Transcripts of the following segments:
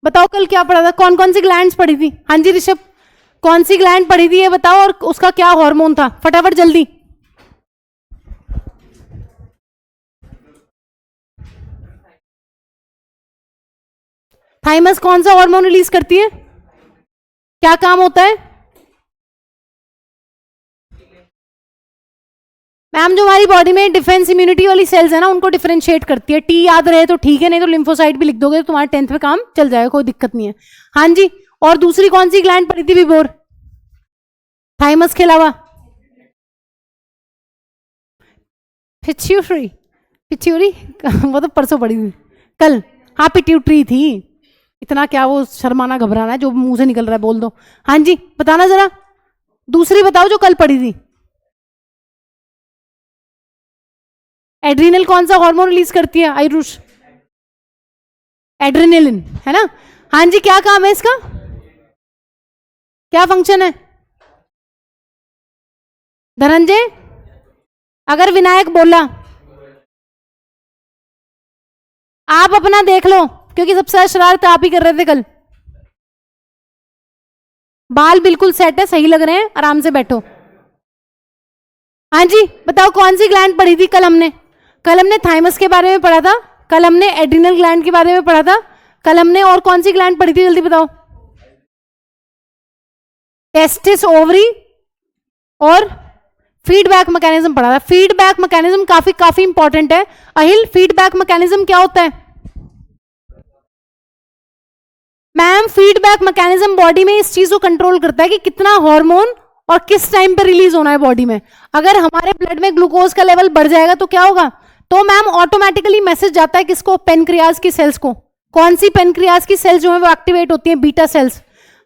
बताओ कल क्या पढ़ा था, कौन कौन सी ग्लैंड्स पढ़ी थी? हाँ जी ऋषभ, कौन सी ग्लैंड पढ़ी थी ये बताओ, और उसका क्या हार्मोन था, फटाफट जल्दी। थाइमस कौन सा हार्मोन रिलीज करती है? क्या काम होता है मैम? जो हमारी बॉडी में डिफेंस इम्यूनिटी वाली सेल्स है ना, उनको डिफरेंशिएट करती है। टी याद रहे तो ठीक है, नहीं तो लिम्फोसाइट भी लिख दोगे तो तुम्हारे 10th में काम चल जाएगा, कोई दिक्कत नहीं है। हाँ जी, और दूसरी कौन सी ग्लैंड पड़ी थी बिफोर थाइमस के अलावा? पिट्यूटरी, पिट्यूरी वो तो परसों पड़ी थी, कल। हाँ पिट्यूटरी थी। इतना क्या वो शर्माना घबराना है, जो मुंह से निकल रहा है बोल दो। हाँ जी बताना जरा, दूसरी बताओ जो कल पड़ी थी। एड्रीनल कौन सा हार्मोन रिलीज करती है आयुष? एड्रेनलिन है ना। हाँ जी, क्या काम है इसका, क्या फंक्शन है? धनंजय, अगर विनायक बोला आप अपना देख लो, क्योंकि सबसे ज्यादा शरारत आप ही कर रहे थे कल। बाल बिल्कुल सेट है, सही लग रहे हैं, आराम से बैठो। हाँ जी बताओ कौन सी ग्लैंड पढ़ी थी कल हमने? कल हमने थाइमस के बारे में पढ़ा था, कल हमने एड्रिनल ग्लैंड के बारे में पढ़ा था, कल हमने और कौन सी ग्लैंड पढ़ी थी, जल्दी बताओ। टेस्टिस, ओवरी और फीडबैक मैकेनिज्म पढ़ा था। फीडबैक मैकेनिज्म काफी काफी इंपॉर्टेंट है। अहिल, फीडबैक मैकेनिज्म क्या होता है? मैम फीडबैक मैकेनिज्म बॉडी में इस चीज को कंट्रोल करता है कि कितना हार्मोन और किस टाइम पे रिलीज होना है बॉडी में। अगर हमारे ब्लड में ग्लूकोज का लेवल बढ़ जाएगा तो क्या होगा? तो मैम ऑटोमेटिकली मैसेज जाता है किसको? पेनक्रियाज की सेल्स को। कौन सी पेनक्रियाज की सेल्स जो है वो एक्टिवेट होती है? Beta cells.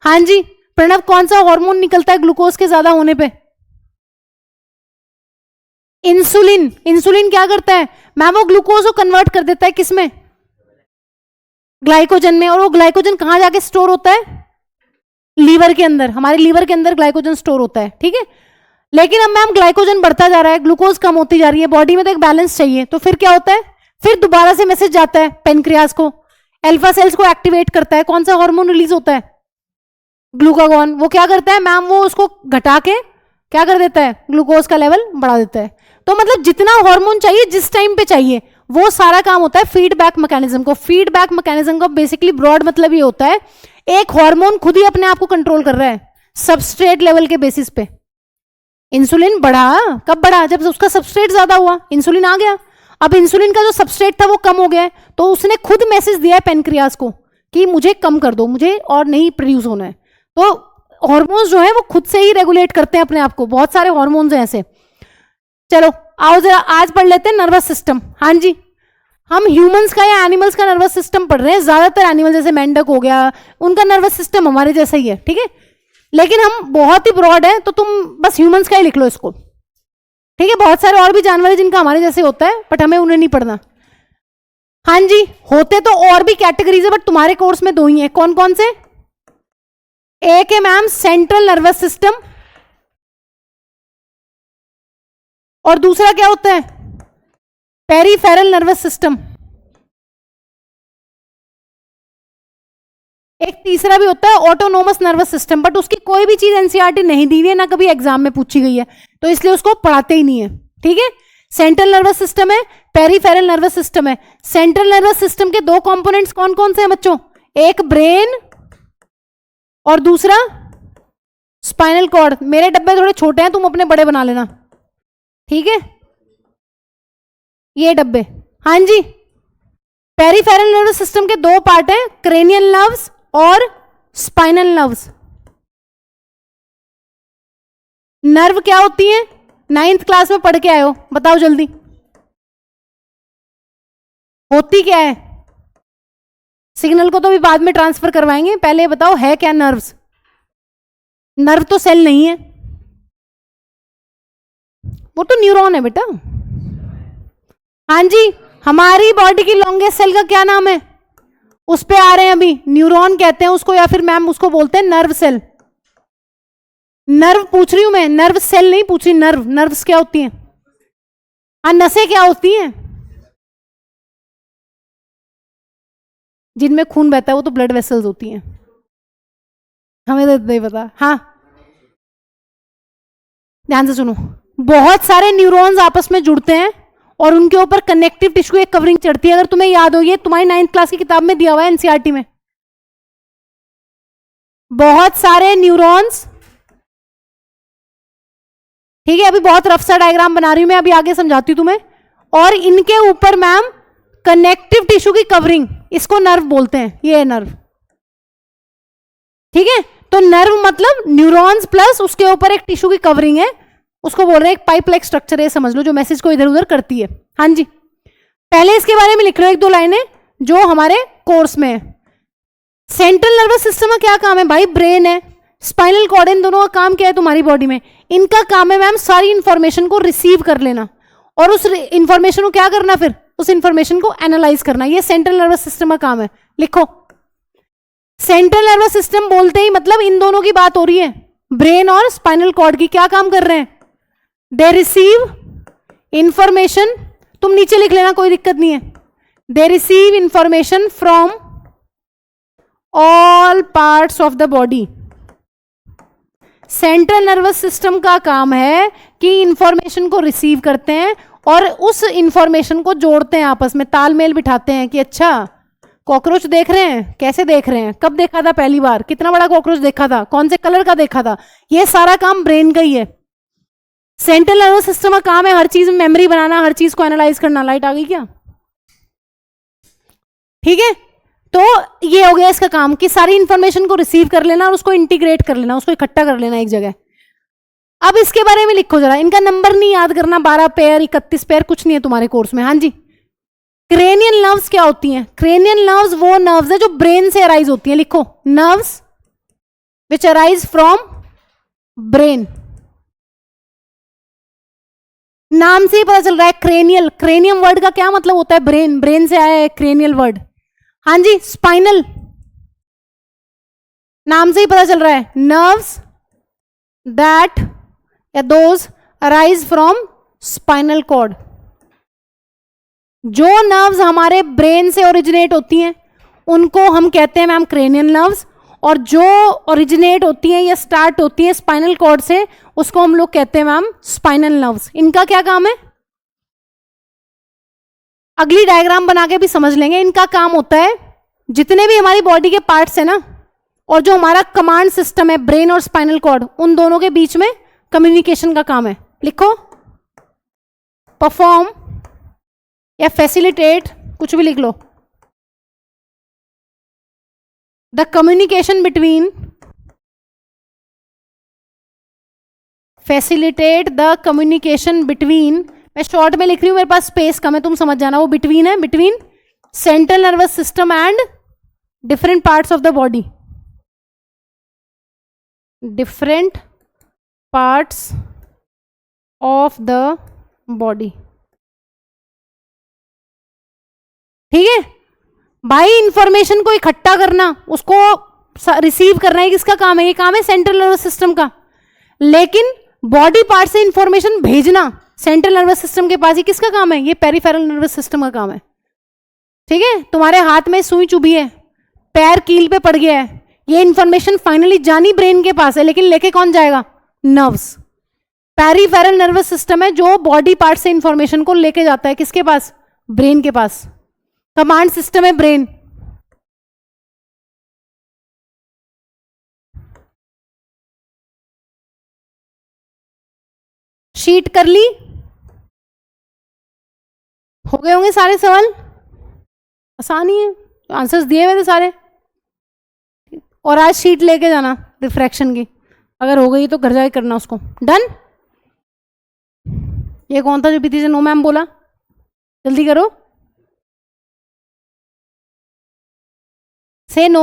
हाँ जी प्रणव, कौन सा हार्मोन निकलता है ग्लूकोज के ज्यादा होने पे? इंसुलिन। इंसुलिन क्या करता है मैम? वो ग्लूकोज को कन्वर्ट कर देता है किसमें? ग्लाइकोजन में। और वो ग्लाइकोजन कहां जाके स्टोर होता है? लीवर के अंदर। हमारे लीवर के अंदर ग्लाइकोजन स्टोर होता है, ठीक है। लेकिन अब मैम ग्लाइकोजन बढ़ता जा रहा है, ग्लूकोज कम होती जा रही है, बॉडी में तो एक बैलेंस चाहिए, तो फिर क्या होता है? फिर दोबारा से मैसेज जाता है पेनक्रियाज को, अल्फा सेल्स को एक्टिवेट करता है। कौन सा हार्मोन रिलीज होता है? ग्लूकागॉन। वो क्या करता है मैम? वो उसको घटा के क्या कर देता है? ग्लूकोज का लेवल बढ़ा देता है। तो मतलब जितना हार्मोन चाहिए जिस टाइम पे चाहिए, वो सारा काम होता है फीडबैक मैकेनिज्म को। फीडबैक मैकेनिज्म का बेसिकली ब्रॉड मतलब ये होता है, एक हार्मोन खुद ही अपने आप को कंट्रोल कर रहा है सबस्ट्रेट लेवल के बेसिस पे। इंसुलिन बढ़ा, कब बढ़ा? जब उसका सबस्ट्रेट ज्यादा हुआ, इंसुलिन आ गया। अब इंसुलिन का जो सबस्ट्रेट था वो कम हो गया है, तो उसने खुद मैसेज दिया है पेनक्रियाज को कि मुझे कम कर दो, मुझे और नहीं प्रोड्यूस होना है। तो हार्मोन्स जो है वो खुद से ही रेगुलेट करते हैं अपने आप को। बहुत सारे हार्मोन्स हैं ऐसे। चलो आओ जरा आज पढ़ लेते हैं नर्वस सिस्टम। हाँ जी, हम ह्यूमंस का या एनिमल्स का नर्वस सिस्टम पढ़ रहे हैं। ज्यादातर एनिमल जैसे मेंढक हो गया, उनका नर्वस सिस्टम हमारे जैसा ही है, ठीक है। लेकिन हम बहुत ही ब्रॉड है, तो तुम बस ह्यूमंस का ही लिख लो इसको, ठीक है। बहुत सारे और भी जानवर है जिनका हमारे जैसे होता है, बट हमें उन्हें नहीं पढ़ना। हाँ जी, होते तो और भी कैटेगरीज है, बट तुम्हारे कोर्स में दो ही है। कौन कौन से? एक है मैम सेंट्रल नर्वस सिस्टम, और दूसरा क्या होता है? Peripheral nervous system. एक तीसरा भी होता है ऑटोनोमस नर्वस सिस्टम, बट उसकी कोई भी चीज एनसीईआरटी नहीं दी हुई है, ना कभी एग्जाम में पूछी गई है, तो इसलिए उसको पढ़ाते ही नहीं है, ठीक है। सेंट्रल नर्वस सिस्टम है, पेरीफेरल नर्वस सिस्टम है। सेंट्रल नर्वस सिस्टम के दो कंपोनेंट्स कौन कौन से हैं बच्चों? एक ब्रेन और दूसरा स्पाइनल कॉर्ड। मेरे डब्बे थोड़े छोटे हैं, तुम अपने बड़े बना लेना, ठीक है। ये डब्बे, हाँ जी। पेरीफेरल नर्वस सिस्टम के दो पार्ट हैं, क्रेनियल नर्व्स और स्पाइनल नर्व्स। नर्व क्या होती है? 9th क्लास में पढ़ के आए हो, बताओ जल्दी, होती क्या है? सिग्नल को तो भी बाद में ट्रांसफर करवाएंगे, पहले बताओ है क्या नर्व्स? नर्व तो सेल नहीं है, वो तो न्यूरॉन है बेटा। हाँ जी, हमारी बॉडी की लॉन्गेस्ट सेल का क्या नाम है? उस पे आ रहे हैं अभी, न्यूरॉन कहते हैं उसको, या फिर मैम उसको बोलते हैं नर्व सेल। नर्व पूछ रही हूं मैं, नर्व सेल नहीं पूछ रही। नर्व, नर्व्स क्या होती हैं? हाँ, नसें क्या होती हैं? जिनमें खून बहता है वो तो ब्लड वेसल्स होती हैं, हमें तो नहीं पता। हाँ ध्यान से सुनो, बहुत सारे न्यूरॉन्स आपस में जुड़ते हैं और उनके ऊपर कनेक्टिव टिश्यू एक कवरिंग चढ़ती है। अगर तुम्हें याद हो, ये तुम्हारी 9th क्लास की किताब में दिया हुआ है, एनसीईआरटी में। बहुत सारे न्यूरॉन्स, ठीक है, अभी बहुत रफ सा डायग्राम बना रही हूं मैं, अभी आगे समझाती हूं तुम्हें। और इनके ऊपर मैम कनेक्टिव टिश्यू की कवरिंग, इसको नर्व बोलते हैं, ये है नर्व, ठीक है। तो नर्व मतलब न्यूरॉन्स प्लस उसके ऊपर एक टिश्यू की कवरिंग है, उसको बोल रहे हैं एक पाइप लाइक स्ट्रक्चर है, समझ लो, जो मैसेज को इधर उधर करती है। हाँ जी, पहले इसके बारे में लिख लो 1-2 लाइनें जो हमारे कोर्स में है। सेंट्रल नर्वस सिस्टम का क्या काम है भाई? ब्रेन है, स्पाइनल कॉर्ड, इन दोनों का काम क्या है तुम्हारी बॉडी में? इनका काम है मैम सारी इंफॉर्मेशन को रिसीव कर लेना और उस इंफॉर्मेशन को क्या करना, फिर उस इंफॉर्मेशन को एनालाइज करना। ये सेंट्रल नर्वस सिस्टम का काम है। लिखो, सेंट्रल नर्वस सिस्टम बोलते ही मतलब इन दोनों की बात हो रही है, ब्रेन और स्पाइनल कॉर्ड की। क्या काम कर रहे हैं? दे रिसीव इंफॉर्मेशन, तुम नीचे लिख लेना, कोई दिक्कत नहीं है। They receive information from all parts of the body. Central nervous system का काम है कि इंफॉर्मेशन को रिसीव करते हैं और उस इंफॉर्मेशन को जोड़ते हैं, आपस में तालमेल बिठाते हैं कि अच्छा कॉकरोच देख रहे हैं, कैसे देख रहे हैं, कब देखा था पहली बार, कितना बड़ा कॉकरोच देखा था, कौन से कलर का देखा था। ये सारा काम ब्रेन का ही है। सेंट्रल नर्वस सिस्टम का काम है हर चीज में मेमोरी बनाना, हर चीज को एनालाइज करना। लाइट आ गई क्या? ठीक है, तो ये हो गया इसका काम कि सारी इंफॉर्मेशन को रिसीव कर लेना और उसको इंटीग्रेट कर लेना, उसको इकट्ठा कर लेना एक जगह। अब इसके बारे में लिखो जरा, इनका नंबर नहीं याद करना, 12 पेयर 31 पेयर कुछ नहीं है तुम्हारे कोर्स में। हाँ जी, क्रेनियल नर्व्स क्या होती हैं? क्रेनियल नर्व्स वो नर्व्स है जो ब्रेन से अराइज होती हैं। लिखो, nerves which arise from brain. नाम से ही पता चल रहा है क्रेनियल, क्रेनियम वर्ड का क्या मतलब होता है? ब्रेन, ब्रेन से आया है क्रेनियल वर्ड। हाँ जी, स्पाइनल, नाम से ही पता चल रहा है, नर्व्स दैट या those arise from spinal cord. जो नर्व्स हमारे ब्रेन से ओरिजिनेट होती हैं उनको हम कहते हैं मैम क्रेनियल नर्व्स, और जो ओरिजिनेट होती हैं या स्टार्ट होती हैं स्पाइनल कॉर्ड से उसको हम लोग कहते हैं मैम स्पाइनल नर्व्स। इनका क्या काम है? अगली डायग्राम बना के भी समझ लेंगे। इनका काम होता है जितने भी हमारी बॉडी के पार्ट्स है ना, और जो हमारा कमांड सिस्टम है ब्रेन और स्पाइनल कॉर्ड, उन दोनों के बीच में कम्युनिकेशन का काम है। लिखो, परफॉर्म या फैसिलिटेट, कुछ भी लिख लो, the communication between, facilitate the communication between, मैं शॉर्ट में लिख रही हूं, मेरे पास स्पेस कम है, तुम समझ जाना, वो बिटवीन है, between central nervous system and different parts of the body, different parts of the body. ठीक है भाई, इंफॉर्मेशन को इकट्ठा करना, उसको रिसीव करना है, किसका काम है? ये काम है सेंट्रल नर्वस सिस्टम का। लेकिन बॉडी पार्ट से इंफॉर्मेशन भेजना सेंट्रल नर्वस सिस्टम के पास ही किसका काम है? ये पेरिफेरल नर्वस सिस्टम का काम है। ठीक है, तुम्हारे हाथ में सुई चुभी है, पैर कील पे पड़ गया है, ये इंफॉर्मेशन फाइनली जानी ब्रेन के पास है, लेकिन लेके कौन जाएगा? नर्व्स। पेरिफेरल नर्वस सिस्टम है जो बॉडी पार्ट से इंफॉर्मेशन को लेके जाता है, किसके पास? ब्रेन के पास। कमांड सिस्टम है ब्रेन। शीट कर ली? हो गए होंगे सारे सवाल? आसान ही है, आंसर्स दिए हुए थे सारे। और आज शीट लेके जाना रिफ्रैक्शन की, अगर हो गई तो घर जाके करना उसको। डन? ये कौन था जो पीछे से नो मैम बोला? जल्दी करो, से नो।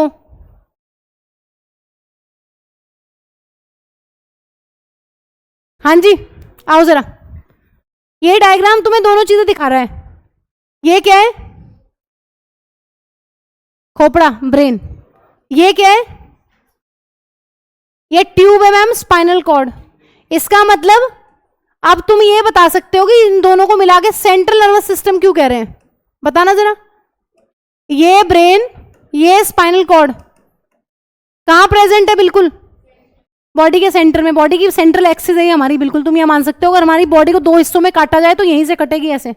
हाँ जी, आओ जरा। ये डायग्राम तुम्हें दोनों चीजें दिखा रहा है। ये क्या है? खोपड़ा, ब्रेन। ये क्या है? ये ट्यूब है मैम, स्पाइनल कॉर्ड। इसका मतलब अब तुम ये बता सकते हो कि इन दोनों को मिला के सेंट्रल नर्वस सिस्टम क्यों कह रहे हैं? बताना जरा। ये ब्रेन, ये स्पाइनल कॉर्ड कहाँ प्रेजेंट है? बिल्कुल बॉडी के सेंटर में, बॉडी की सेंट्रल एक्सिस है हमारी, बिल्कुल तुम ये मान सकते हो। अगर हमारी बॉडी को दो हिस्सों में काटा जाए तो यहीं से कटेगी, ऐसे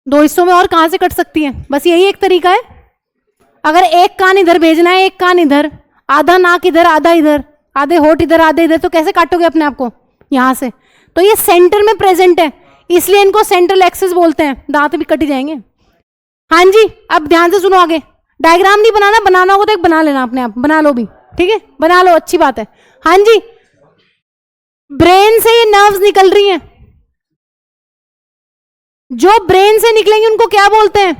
दो हिस्सों में, और कहां से कट सकती है? बस यही एक तरीका है। अगर एक कान इधर भेजना है, एक कान इधर, आधा नाक इधर आधा इधर, आधे होठ इधर आधे इधर, तो कैसे काटोगे अपने आप को? यहां से। तो ये सेंटर में प्रेजेंट है, इसलिए इनको सेंट्रल एक्सिस बोलते हैं। दांत भी कट जाएंगे। हाँ जी, अब ध्यान से सुनो आगे। डायग्राम नहीं बनाना, बनाना होगा तो एक बना लेना अपने आप, बना लो भी, ठीक है, बना लो, अच्छी बात है। हाँ जी, ब्रेन से ये नर्व्स निकल रही हैं, जो ब्रेन से निकलेंगे उनको क्या बोलते हैं?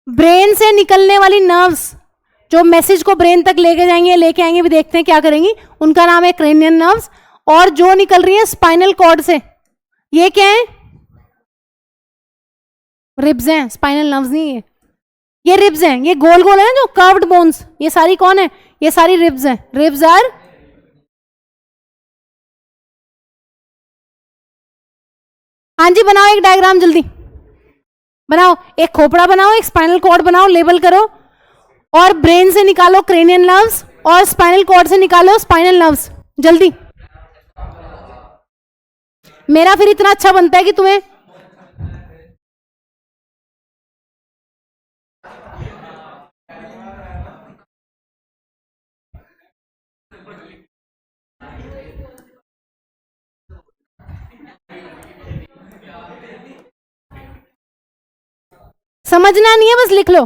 ब्रेन से निकलने वाली नर्व्स जो मैसेज को ब्रेन तक लेके जाएंगे, लेके आएंगे, भी देखते हैं क्या करेंगी, उनका नाम है क्रेनियन नर्व्स। और जो निकल रही है स्पाइनल कॉर्ड से, ये क्या है? रिब्स हैं, स्पाइनल नर्व्स नहीं है, ये रिब्स हैं। ये गोल गोल है ना जो कर्व्ड बोन्स, ये सारी कौन है? ये सारी रिब्स हैं। रिब्स आर, हाँ जी, बनाओ एक डायग्राम जल्दी बनाओ, एक खोपड़ा बनाओ, एक स्पाइनल कॉर्ड बनाओ, लेबल करो, और ब्रेन से निकालो क्रेनियन नर्व्स और स्पाइनल कॉर्ड से निकालो स्पाइनल नर्व्स, जल्दी। मेरा फिर इतना अच्छा बनता है कि तुम्हें समझना नहीं है, बस लिख लो,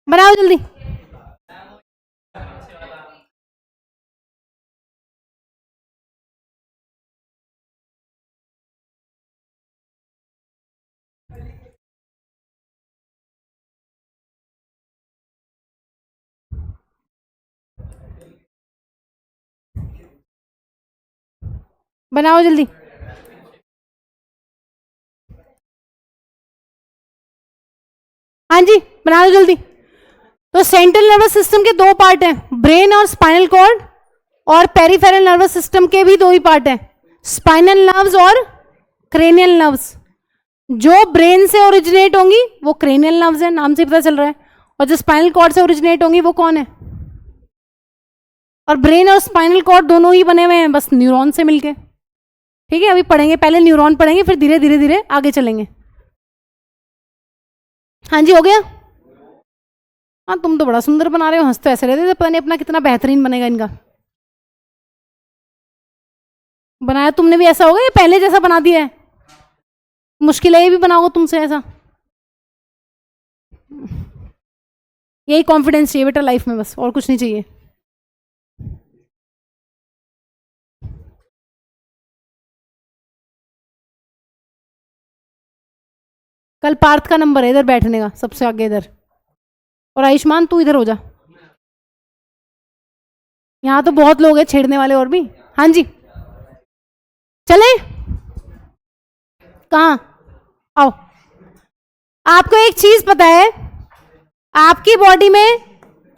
बनाओ जल्दी। बनाओ जल्दी। हाँ जी, बना दो जल्दी। तो सेंट्रल नर्वस सिस्टम के दो पार्ट हैं, ब्रेन और स्पाइनल कॉर्ड, और पेरिफेरल नर्वस सिस्टम के भी दो ही पार्ट हैं, स्पाइनल नर्व्स और क्रेनियल नर्व्स। जो ब्रेन से ओरिजिनेट होंगी वो क्रेनियल नर्व्स है, नाम से पता चल रहा है, और जो स्पाइनल कॉर्ड से ओरिजिनेट होंगी वो कौन है? और ब्रेन और स्पाइनल कॉर्ड दोनों ही बने हुए हैं बस न्यूरॉन से मिलके, ठीक है। अभी पढ़ेंगे, पहले न्यूरॉन पढ़ेंगे, फिर धीरे धीरे धीरे आगे चलेंगे। हाँ जी, हो गया? हाँ, तुम तो बड़ा सुंदर बना रहे हो, हंस तो ऐसे रहते थे, पता नहीं अपना कितना बेहतरीन बनेगा इनका। बनाया तुमने भी ऐसा होगा या पहले जैसा बना दिया है? मुश्किल है ये भी बनाओगे तुमसे ऐसा। यही कॉन्फिडेंस चाहिए बेटा लाइफ में, बस और कुछ नहीं चाहिए। कल पार्थ का नंबर है इधर बैठने का, सबसे आगे इधर, और आयुष्मान तू इधर हो जा, यहां तो बहुत लोग हैं छेड़ने वाले और भी। हाँ जी, चले, कहाँ आओ। आपको एक चीज पता है, आपकी बॉडी में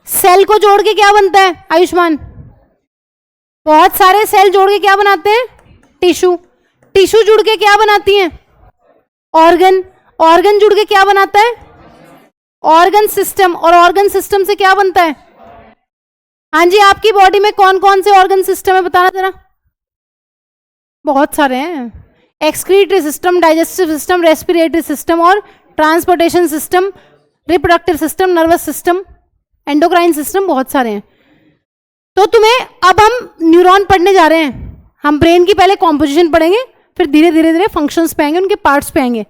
सेल को जोड़ के क्या बनता है आयुष्मान? बहुत सारे सेल जोड़ के क्या बनाते हैं? टिश्यू। टिश्यू जुड़ के क्या बनाती हैं? ऑर्गन। ऑर्गन जुड़ के क्या बनाता है? Organ system. और ऑर्गन सिस्टम से क्या बनता है? हाँ जी, आपकी बॉडी में कौन कौन से ऑर्गन सिस्टम है बताना जरा। बहुत सारे हैं, excretory system, digestive system, respiratory system और transportation system, reproductive system, nervous system, endocrine system, बहुत सारे हैं। तो तुम्हें अब हम न्यूरॉन पढ़ने जा रहे हैं। हम ब्रेन की पहले कॉम्पोजिशन पढ़ेंगे, फिर धीरे धीरे धीरे फंक्शंस पे आएंगे, उनके पार्ट्स पे आएंगे।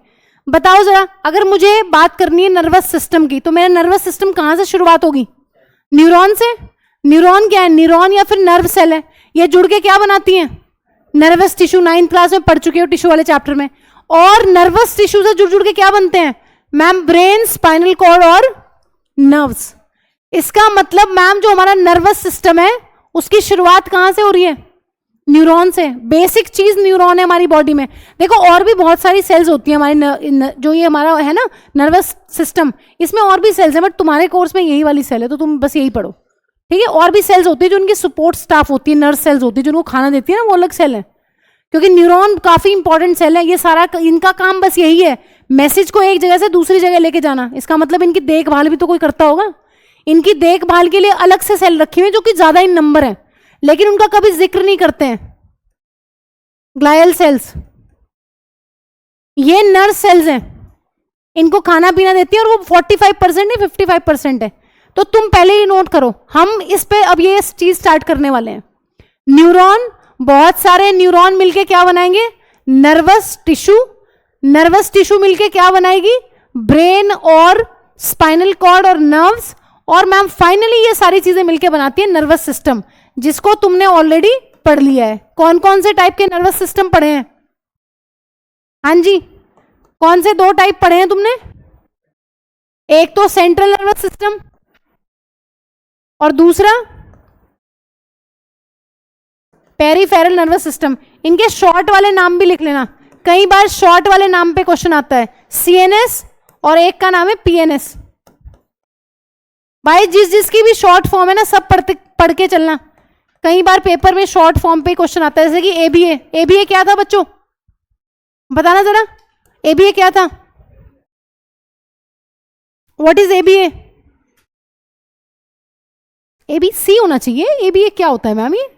बताओ जरा, अगर मुझे बात करनी है नर्वस सिस्टम की, तो मेरा नर्वस सिस्टम कहां से शुरुआत होगी? न्यूरॉन से। न्यूरॉन क्या है? न्यूरॉन या फिर नर्व सेल है, ये जुड़ के क्या बनाती हैं? Nervous tissue. 9th क्लास में पढ़ चुके हो टिश्यू वाले चैप्टर में। और नर्वस टिश्यू से जुड़ जुड़ के क्या बनते हैं मैम? ब्रेन, स्पाइनल कॉर्ड और नर्व्स। इसका मतलब मैम जो हमारा नर्वस सिस्टम है उसकी शुरुआत कहां से हो रही है? न्यूरॉन से। बेसिक चीज न्यूरॉन है हमारी बॉडी में। देखो और भी बहुत सारी सेल्स होती है हमारी, जो ये हमारा है ना नर्वस सिस्टम, इसमें और भी सेल्स है, बट तुम्हारे कोर्स में यही वाली सेल है तो तुम बस यही पढ़ो, ठीक है। और भी सेल्स होती है जो उनकी सपोर्ट स्टाफ होती है, नर्स सेल्स होती है जो उनको खाना देती है ना, वो अलग सेल है, क्योंकि न्यूरॉन काफी इंपॉर्टेंट सेल है। ये सारा इनका काम बस यही है, मैसेज को एक जगह से दूसरी जगह लेके जाना, इसका मतलब इनकी देखभाल भी तो कोई करता होगा। इनकी देखभाल के लिए अलग से सेल रखे हुए जो कि ज्यादा इन नंबर है, लेकिन उनका कभी जिक्र नहीं करते हैं। ग्लायल सेल्स, ये नर्व सेल्स हैं, इनको खाना पीना देती है और वो 45% नहीं 55% है। तो तुम पहले ही नोट करो, हम इस पे अब ये चीज स्टार्ट करने वाले हैं। न्यूरॉन, बहुत सारे न्यूरॉन मिलके क्या बनाएंगे, नर्वस टिश्यू। नर्वस टिश्यू मिलके क्या बनाएगी, ब्रेन और स्पाइनल कॉर्ड और नर्व्स, और मैम फाइनली ये सारी चीजें मिलके बनाती है नर्वस सिस्टम, जिसको तुमने ऑलरेडी पढ़ लिया है। कौन कौन से टाइप के नर्वस सिस्टम पढ़े हैं? हाँ जी, कौन से 2 टाइप पढ़े हैं तुमने? एक तो सेंट्रल नर्वस सिस्टम और दूसरा पेरिफेरल नर्वस सिस्टम। इनके शॉर्ट वाले नाम भी लिख लेना, कई बार शॉर्ट वाले नाम पे क्वेश्चन आता है। सीएनएस और एक का नाम है पीएनएस। भाई जिस जिसकी भी शॉर्ट फॉर्म है ना, सब पढ़ के चलना। कई बार पेपर में शॉर्ट फॉर्म पे क्वेश्चन आता है, जैसे कि एबीए। एबीए क्या था बच्चों, बताना जरा, एबीए क्या था? What is ABA? एबीसी होना चाहिए। एबीए क्या होता है मैम? ये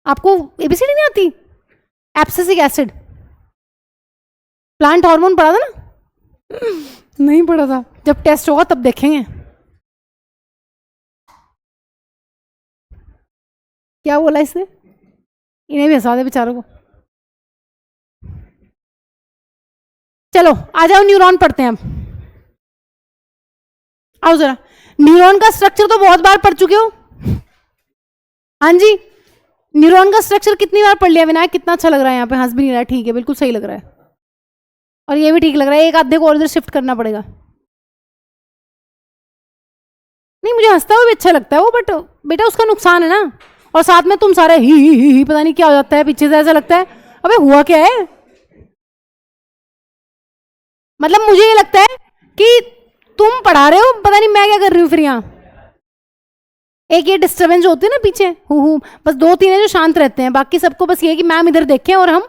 आपको एबीसीडी नहीं आती? एब्सिसिक एसिड, प्लांट हार्मोन पढ़ा था ना? नहीं पढ़ा था, जब टेस्ट होगा तब देखेंगे। क्या बोला इसने? इन्हें भी हंसा दे बेचारों को। चलो आ जाओ, न्यूरॉन पढ़ते हैं अब। आओ जरा, न्यूरॉन का स्ट्रक्चर तो बहुत बार पढ़ चुके हो। हाँ जी, न्यूरॉन का स्ट्रक्चर कितनी बार पढ़ लिया विनायक? कितना अच्छा लग रहा है यहाँ पे, हंस भी नहीं रहा है। ठीक है, बिल्कुल सही लग रहा है, और ये भी ठीक लग रहा है। एक आधे को और इधर शिफ्ट करना पड़ेगा। नहीं, मुझे हंसता हुआ भी अच्छा लगता है वो, बट बेटा उसका नुकसान है ना। और साथ में तुम सारे ही पता नहीं क्या हो जाता है पीछे से, ऐसा लगता है अबे हुआ क्या है। मतलब मुझे ये लगता है कि तुम पढ़ा रहे हो, पता नहीं मैं क्या कर रही हूँ फिर यहाँ। एक ये डिस्टर्बेंस होती है ना पीछे, हु बस 2-3 है जो शांत रहते हैं, बाकी सबको बस ये कि मैम इधर देखें और हम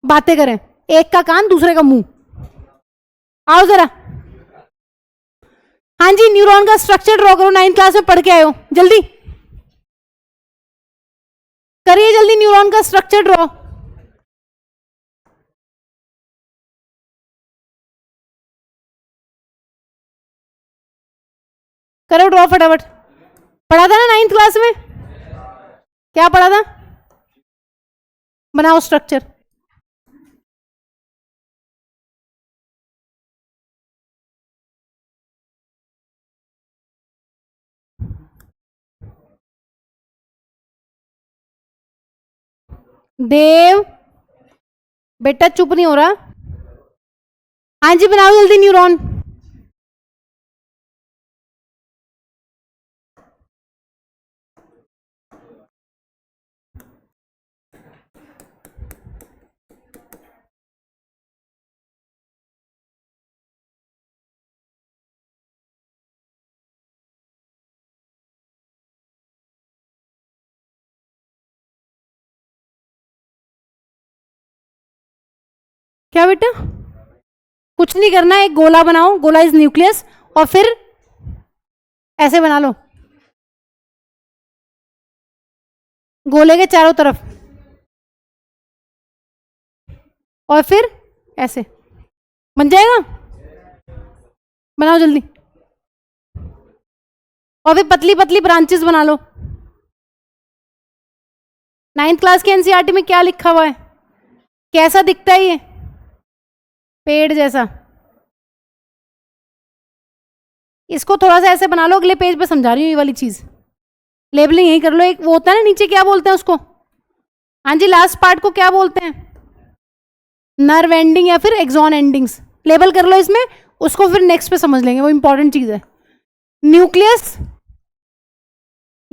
बातें करें। एक का कान दूसरे का मुंह। आओ जरा, हाँ जी, न्यूरॉन का स्ट्रक्चर ड्रॉ करो, 9th क्लास में पढ़ के आए हो, जल्दी करिए, जल्दी न्यूरॉन का स्ट्रक्चर ड्रॉ। करो ड्रॉ फटाफट। पढ़ा था ना 9th क्लास में? क्या पढ़ा था? बनाओ स्ट्रक्चर। देव बेटा चुप नहीं हो रहा। हाँ जी, बनाओ जल्दी न्यूरॉन। क्या बेटा? कुछ नहीं करना, एक गोला बनाओ, गोला इज न्यूक्लियस, और फिर ऐसे बना लो गोले के चारों तरफ, और फिर ऐसे बन जाएगा। बनाओ जल्दी, और फिर पतली पतली ब्रांचेस बना लो। 9th क्लास के एनसीईआरटी में क्या लिखा हुआ है? कैसा दिखता है ये? पेड़ जैसा। इसको थोड़ा सा ऐसे बना लो, अगले पेज पे समझा रही हूँ ये वाली चीज। लेबलिंग यही कर लो। एक वो होता है ना नीचे, क्या बोलते हैं उसको? हाँ जी, लास्ट पार्ट को क्या बोलते हैं? नर्व एंडिंग या फिर एक्सॉन एंडिंग्स। लेबल कर लो इसमें, उसको फिर नेक्स्ट पे समझ लेंगे, वो इंपॉर्टेंट चीज है। न्यूक्लियस,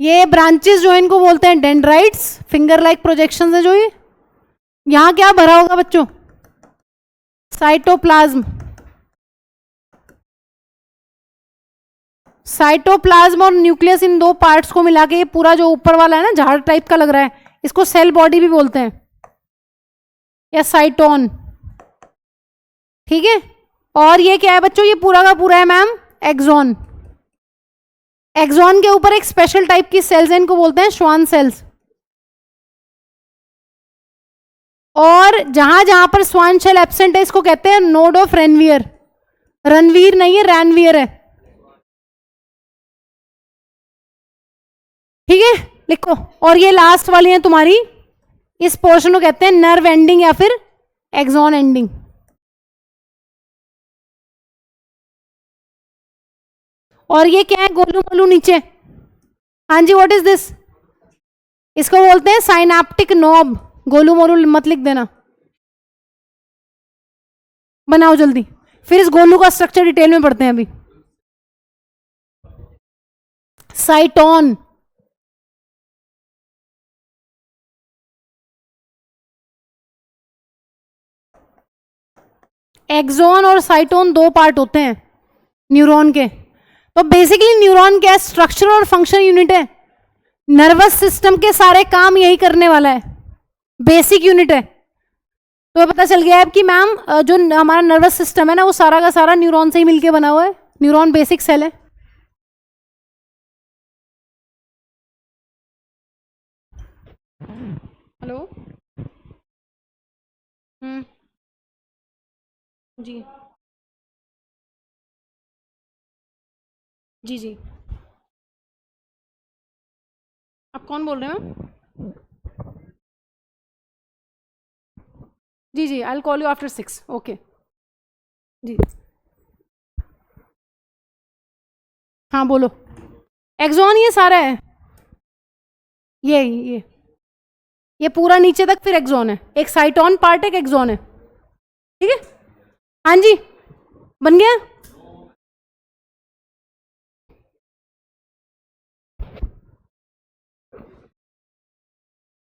ये ब्रांचेस जो है इनको बोलते हैं डेंड्राइट्स। फिंगर लाइक प्रोजेक्शंस है जो ये। यहां क्या भरा होगा बच्चों? साइटोप्लाज्म। साइटोप्लाज्म और न्यूक्लियस, इन 2 पार्ट्स को मिला के ये पूरा जो ऊपर वाला है ना, झाड़ टाइप का लग रहा है, इसको सेल बॉडी भी बोलते हैं, या साइटोन। ठीक है। और ये क्या है बच्चों, ये पूरा का पूरा है मैम एक्सॉन। एक्सॉन के ऊपर एक स्पेशल टाइप की सेल्स है, इनको बोलते हैं श्वान सेल्स। और जहां जहां पर स्वान सेल एब्सेंट है इसको कहते हैं नोड ऑफ रेनवियर। रणवीर नहीं है, रैनवियर है, ठीक है, लिखो। और ये लास्ट वाली है तुम्हारी, इस पोर्शन को कहते हैं नर्व एंडिंग या फिर एक्सॉन एंडिंग। और ये क्या है, गोलू मोलू नीचे, हाँ जी, व्हाट इज दिस, इसको बोलते हैं साइनैप्टिक नॉब। गोलू मोलू मत लिख देना, बनाओ जल्दी, फिर इस गोलू का स्ट्रक्चर डिटेल में पढ़ते हैं अभी। साइटोन, एक्सॉन और साइटोन दो पार्ट होते हैं न्यूरॉन के। तो बेसिकली न्यूरॉन क्या है, स्ट्रक्चर और फंक्शन यूनिट है, नर्वस सिस्टम के सारे काम यही करने वाला है, बेसिक यूनिट है। तो पता चल गया है कि मैम जो हमारा नर्वस सिस्टम है ना वो सारा का सारा न्यूरॉन से ही मिलके बना हुआ है। न्यूरॉन बेसिक सेल है। हेलो, जी जी जी, आप कौन बोल रहे हैं? जी जी, I will call you after 6, okay जी। हाँ बोलो। एक्सॉन ये सारा है, ये पूरा नीचे तक फिर एक्सॉन है, एक साइटोन पार्ट है, एक एक्सॉन है, ठीक है। हाँ जी, बन गया।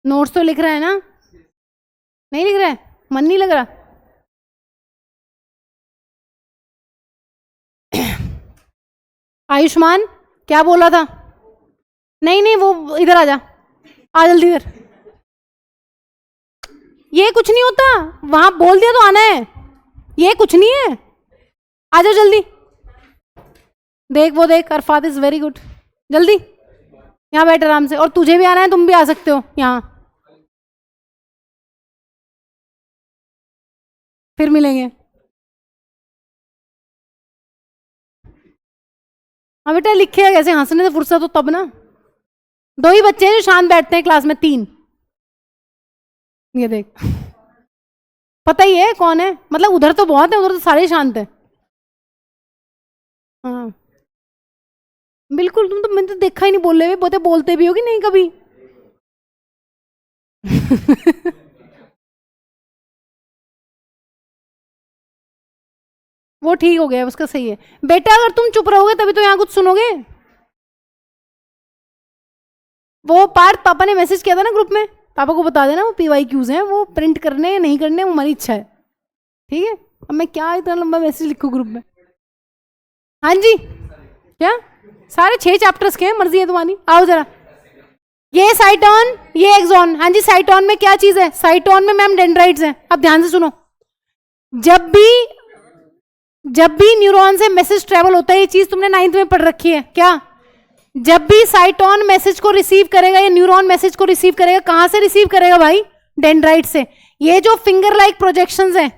नोट्स तो लिख रहा है ना? नहीं लिख रहा है, मन नहीं लग रहा? आयुष्मान क्या बोला था? नहीं नहीं, वो इधर आ जा, आ जल्दी इधर। ये कुछ नहीं होता, वहां बोल दिया तो आना है, ये कुछ नहीं है, आ जाओ जल्दी। देख वो देख, अरफात इज वेरी गुड, जल्दी यहाँ बैठ आराम से। और तुझे भी आना है, तुम भी आ सकते हो यहाँ, फिर मिलेंगे। हाँ बेटा, लिखेगा कैसे, हंसने से फुर्सत हो तब ना। दो ही बच्चे हैं जो शांत बैठते हैं क्लास में, 3। ये देख, पता ही है कौन है, मतलब उधर तो बहुत है, उधर तो सारे शांत है। हाँ बिल्कुल, तुम तो, मैंने तो देखा ही नहीं बोल रहे, बोलते भी होगी नहीं कभी। वो ठीक हो गया, उसका सही है बेटा। अगर तुम चुप रहोगे तभी तो यहाँ कुछ सुनोगे। वो पार्ट पापा ने मैसेज किया था ना ग्रुप में, पापा को बता देना, वो PYQs हैं, वो प्रिंट करने या नहीं करने वो हमारी इच्छा है, ठीक है। अब मैं क्या इतना लंबा मैसेज लिखूं ग्रुप में? हाँ जी, क्या सारे 6 चैप्टर्स के हैं, मर्जी है तुम्हारी। आओ जरा, ये साइटोन, ये एक्सॉन। हाँ जी, साइटोन में क्या चीज है? साइटोन में मैम डेंड्राइट्स हैं। अब ध्यान से सुनो, जब भी न्यूरॉन से मैसेज ट्रेवल होता है, ये चीज तुमने 9th में पढ़ रखी है क्या? जब भी साइटोन मैसेज को रिसीव करेगा, या न्यूरॉन मैसेज को रिसीव करेगा, कहां से रिसीव करेगा भाई? डेंड्राइट से। ये जो फिंगर लाइक प्रोजेक्शंस हैं,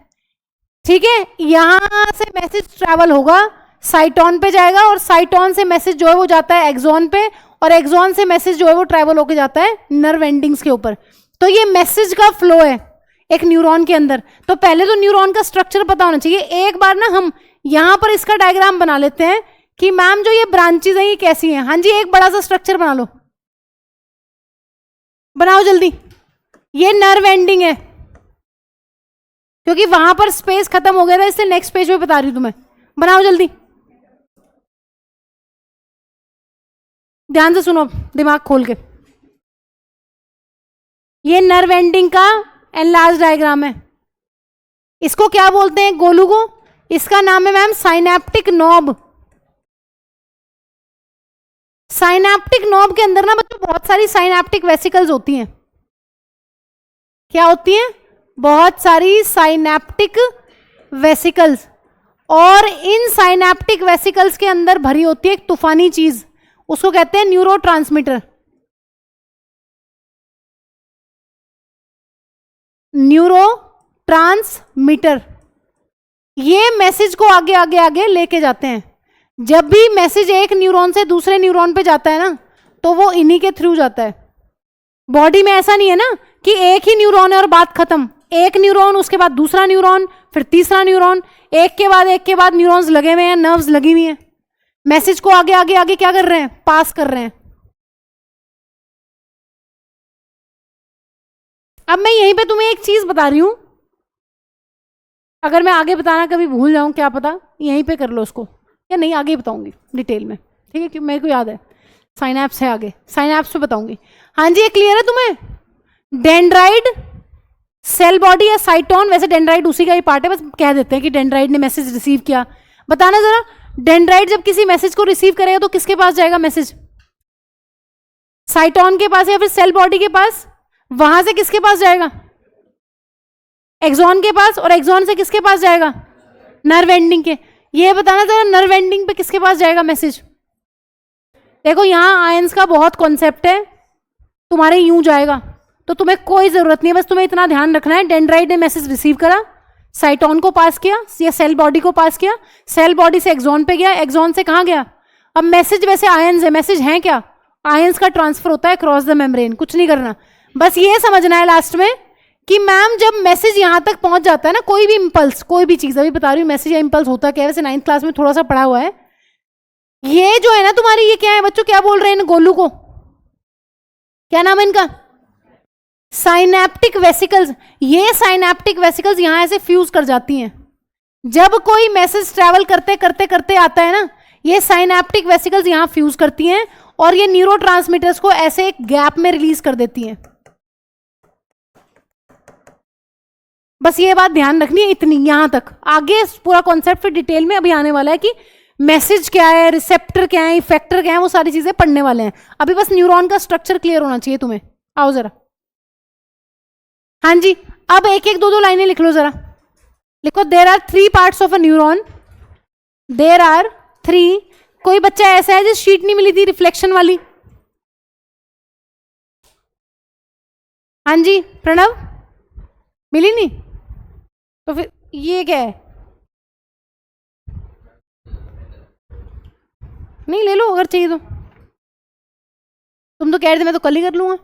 ठीक है, यहां से मैसेज ट्रेवल होगा, साइटोन पे जाएगा, और साइटोन से मैसेज जो है वो जाता है एक्सॉन पे, और एक्सॉन से मैसेज जो है वो ट्रेवल होकर जाता है नर्व एंडिंग्स के ऊपर। तो ये मैसेज का फ्लो है एक न्यूरॉन के अंदर। तो पहले तो न्यूरॉन का स्ट्रक्चर पता होना चाहिए। एक बार ना हम यहां पर इसका डायग्राम बना लेते हैं कि मैम जो ये ब्रांचेज हैं ये कैसी हैं। हाँ जी, एक बड़ा सा स्ट्रक्चर बना लो, बनाओ जल्दी। ये नर्व एंडिंग है, क्योंकि वहां पर स्पेस खत्म हो गया था, इससे नेक्स्ट पेज पे बता रही हूं तुम्हें। बनाओ जल्दी, ध्यान से सुनो, दिमाग खोल के। ये नर्व एंडिंग का एनलार्ज डायग्राम है। इसको क्या बोलते हैं गोलू को? इसका नाम है ma'am synaptic knob. Synaptic knob के अंदर ना बच्चों बहुत सारी साइनैप्टिक वेसिकल्स होती हैं। क्या होती हैं? बहुत सारी साइनैप्टिक वेसिकल्स, और इन साइनेप्टिक वेसिकल्स के अंदर भरी होती है एक तूफानी चीज, उसको कहते हैं न्यूरोट्रांसमीटर। न्यूरोट्रांसमीटर ये मैसेज को आगे आगे आगे लेके जाते हैं। जब भी मैसेज एक न्यूरॉन से दूसरे न्यूरॉन पे जाता है ना, तो वो इन्हीं के थ्रू जाता है। बॉडी में ऐसा नहीं है ना कि एक ही न्यूरॉन है और बात खत्म, एक न्यूरॉन उसके बाद दूसरा न्यूरॉन फिर तीसरा न्यूरॉन, एक के बाद न्यूरॉन्स लगे हुए हैं, नर्व्स लगी हुई हैं, मैसेज को आगे आगे आगे क्या कर रहे हैं, पास कर रहे हैं। अब मैं यहीं पे तुम्हें एक चीज बता रही हूं, अगर मैं आगे बताना कभी भूल जाऊं क्या पता, यहीं पे कर लो उसको, या नहीं आगे बताऊंगी डिटेल में, ठीक है, क्योंकि मेरे को याद है साइनैप्स है, आगे साइनैप्स पे बताऊंगी। हाँ जी, ये क्लियर है तुम्हें? डेंड्राइड सेल बॉडी या साइटोन, वैसे डेंड्राइड उसी का ही पार्ट है, बस कह देते हैं कि डेंड्राइड ने मैसेज रिसीव किया। बताना जरा, डेंड्राइड जब किसी मैसेज को रिसीव करेगा तो किसके पास जाएगा मैसेज? साइटोन के पास या फिर सेल बॉडी के पास? वहां से किसके पास जाएगा? एक्सॉन के पास, और एक्सॉन से किसके पास जाएगा? नर्व एंडिंग के। ये बताना जरा, नर्व एंडिंग पे किसके पास जाएगा मैसेज? देखो यहां आयंस का बहुत कॉन्सेप्ट है, तुम्हारे यूं जाएगा तो तुम्हें कोई जरूरत नहीं है, बस तुम्हें इतना ध्यान रखना है, डेंड्राइड ने मैसेज रिसीव करा, साइटोन को पास किया या सेल बॉडी को पास किया, सेल बॉडी से एक्सॉन पे गया, एक्सॉन से कहां गया? अब मैसेज वैसे आयंस है, मैसेज है क्या? आयंस का ट्रांसफर होता है क्रॉस द मेम्ब्रेन, कुछ नहीं करना, बस ये समझना है लास्ट में कि मैम जब मैसेज यहां तक पहुंच जाता है ना, कोई भी इंपल्स, कोई भी चीज, अभी बता रही हूं मैसेज या इंपल्स होता क्या है, वैसे 9th क्लास में थोड़ा सा पढ़ा हुआ है। ये जो है ना तुम्हारी, ये क्या है बच्चों, क्या बोल रहे हैं गोलू को, क्या नाम है इनका? Synaptic vesicles. ये साइनेप्टिक वेसिकल्स यहां ऐसे फ्यूज कर जाती हैं। जब कोई मैसेज ट्रैवल करते करते करते आता है ना, ये साइनेप्टिक वेसिकल्स यहां फ्यूज करती हैं और ये न्यूरोट्रांसमीटर्स को ऐसे एक गैप में रिलीज कर देती हैं। बस ये बात ध्यान रखनी है, इतनी यहां तक। आगे पूरा कॉन्सेप्ट फिर डिटेल में अभी आने वाला है कि मैसेज क्या है, रिसेप्टर क्या है, इफेक्टर क्या है, वो सारी चीजें पढ़ने वाले हैं। अभी बस न्यूरॉन का स्ट्रक्चर क्लियर होना चाहिए तुम्हें। आओ जरा, हाँ जी, अब एक एक दो दो लाइनें लिख लो जरा। लिखो, there are 3 parts of a neuron, there are 3। कोई बच्चा ऐसा है जिस शीट नहीं मिली थी रिफ्लेक्शन वाली? हाँ जी प्रणव, मिली नहीं? तो फिर ये क्या है? नहीं ले लो अगर चाहिए तो, तुम तो कह रहे थे मैं तो कल ही कर लूंगा।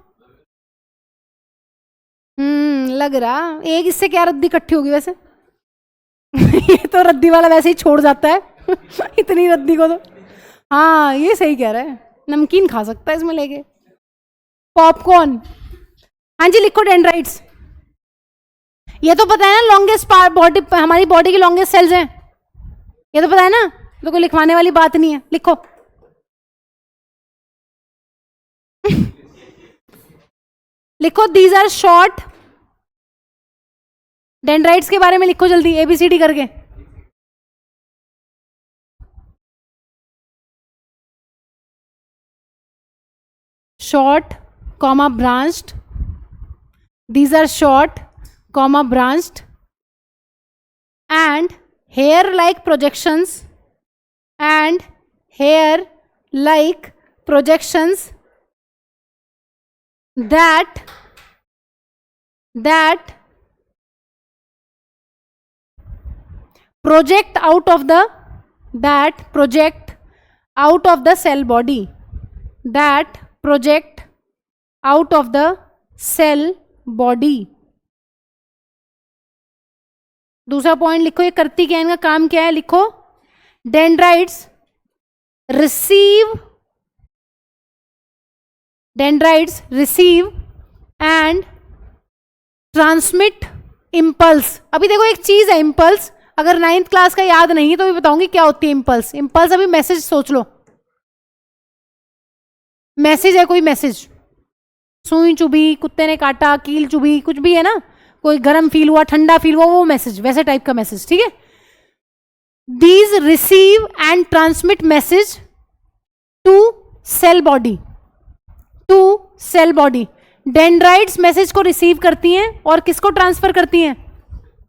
लग रहा एक इससे क्या रद्दी इकट्ठी होगी वैसे। ये तो रद्दी वाला वैसे ही छोड़ जाता है इतनी रद्दी को तो। हाँ ये सही कह रहा है, नमकीन खा सकता है इसमें लेके, पॉपकॉर्न। हाँ जी लिखो, डेंड्राइट्स। ये तो पता है ना, लॉन्गेस्ट पार्ट बॉडी, हमारी बॉडी की लॉन्गेस्ट सेल्स हैं, ये तो पता है ना, तो कोई लिखवाने वाली बात नहीं है। लिखो लिखो, दीज आर शॉर्ट, डेंड्राइट्स के बारे में लिखो जल्दी ABCD करके। Short comma branched, these are short comma branched and hair like projections, and hair like projections that project out of the cell body, that project out of the cell body। दूसरा point लिखो, ये करती क्या है, इनका काम क्या है? लिखो, dendrites receive and transmit impulse. अभी देखो एक चीज है इम्पल्स, अगर 9th क्लास का याद नहीं तो भी बताऊंगी क्या होती है इम्पल्स। इम्पल्स अभी मैसेज सोच लो, मैसेज है, कोई मैसेज, सुई चुभी, कुत्ते ने काटा, कील चुभी, कुछ भी है ना, कोई गर्म फील हुआ, ठंडा फील हुआ, वो मैसेज, वैसे टाइप का मैसेज, ठीक है। These receive and transmit message to cell body. Dendrites message को रिसीव करती हैं और किसको ट्रांसफर करती हैं?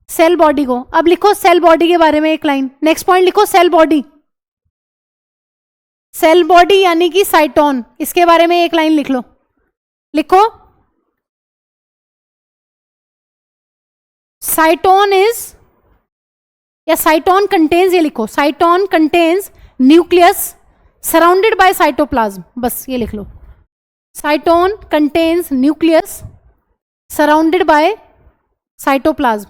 सेल बॉडी को। अब लिखो सेल बॉडी के बारे में एक लाइन, नेक्स्ट पॉइंट लिखो सेल बॉडी। सेल बॉडी यानी कि साइटोन, इसके बारे में एक लाइन लिख लो। लिखो साइटोन इज, या साइटोन कंटेन्स, ये लिखो cyton contains nucleus surrounded by cytoplasm, बस ये लिख लो। Cyton contains nucleus surrounded by cytoplasm.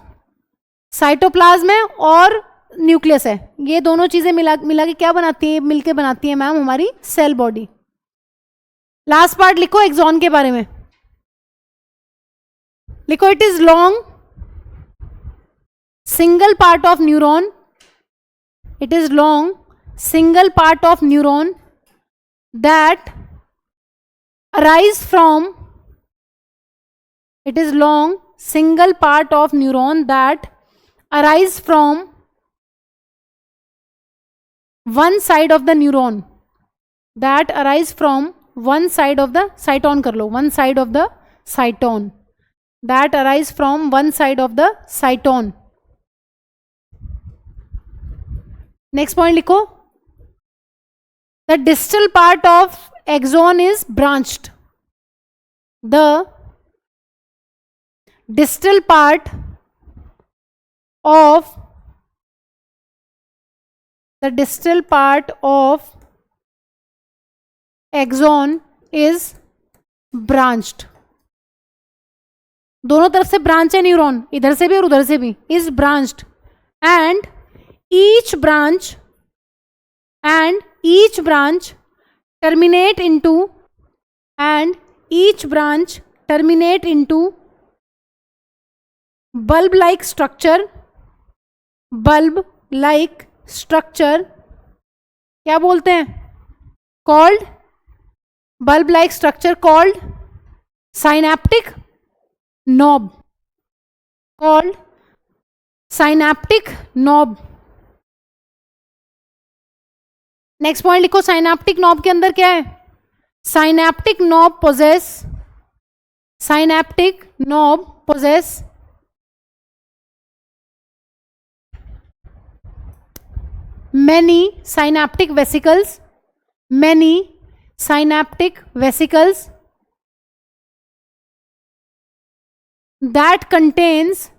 Cytoplasm है और न्यूक्लियस है, ये दोनों चीजें मिला के क्या बनाती है, मिलके बनाती है मैम हमारी सेल बॉडी। लास्ट पार्ट लिखो एक्सॉन के बारे में। लिखो it is long single part of neuron, it is long single part of neuron that arise from, it is long single part of neuron that arise from one side of the neuron, that arise from one side of the cyton, कर लो one side of the cyton, that arise from one side of the cyton। next point लिखो the distal part of axon is branched, the distal part of axon is branched, दोनों तरफ से branch है neuron, इधर से भी और उधर से भी, is branched and each branch terminate into bulb like structure, क्या बोलते हैं, called bulb like structure called synaptic knob, next point लिखो साइनैप्टिक नॉब के अंदर क्या है, synaptic knob possesses many synaptic vesicles that contains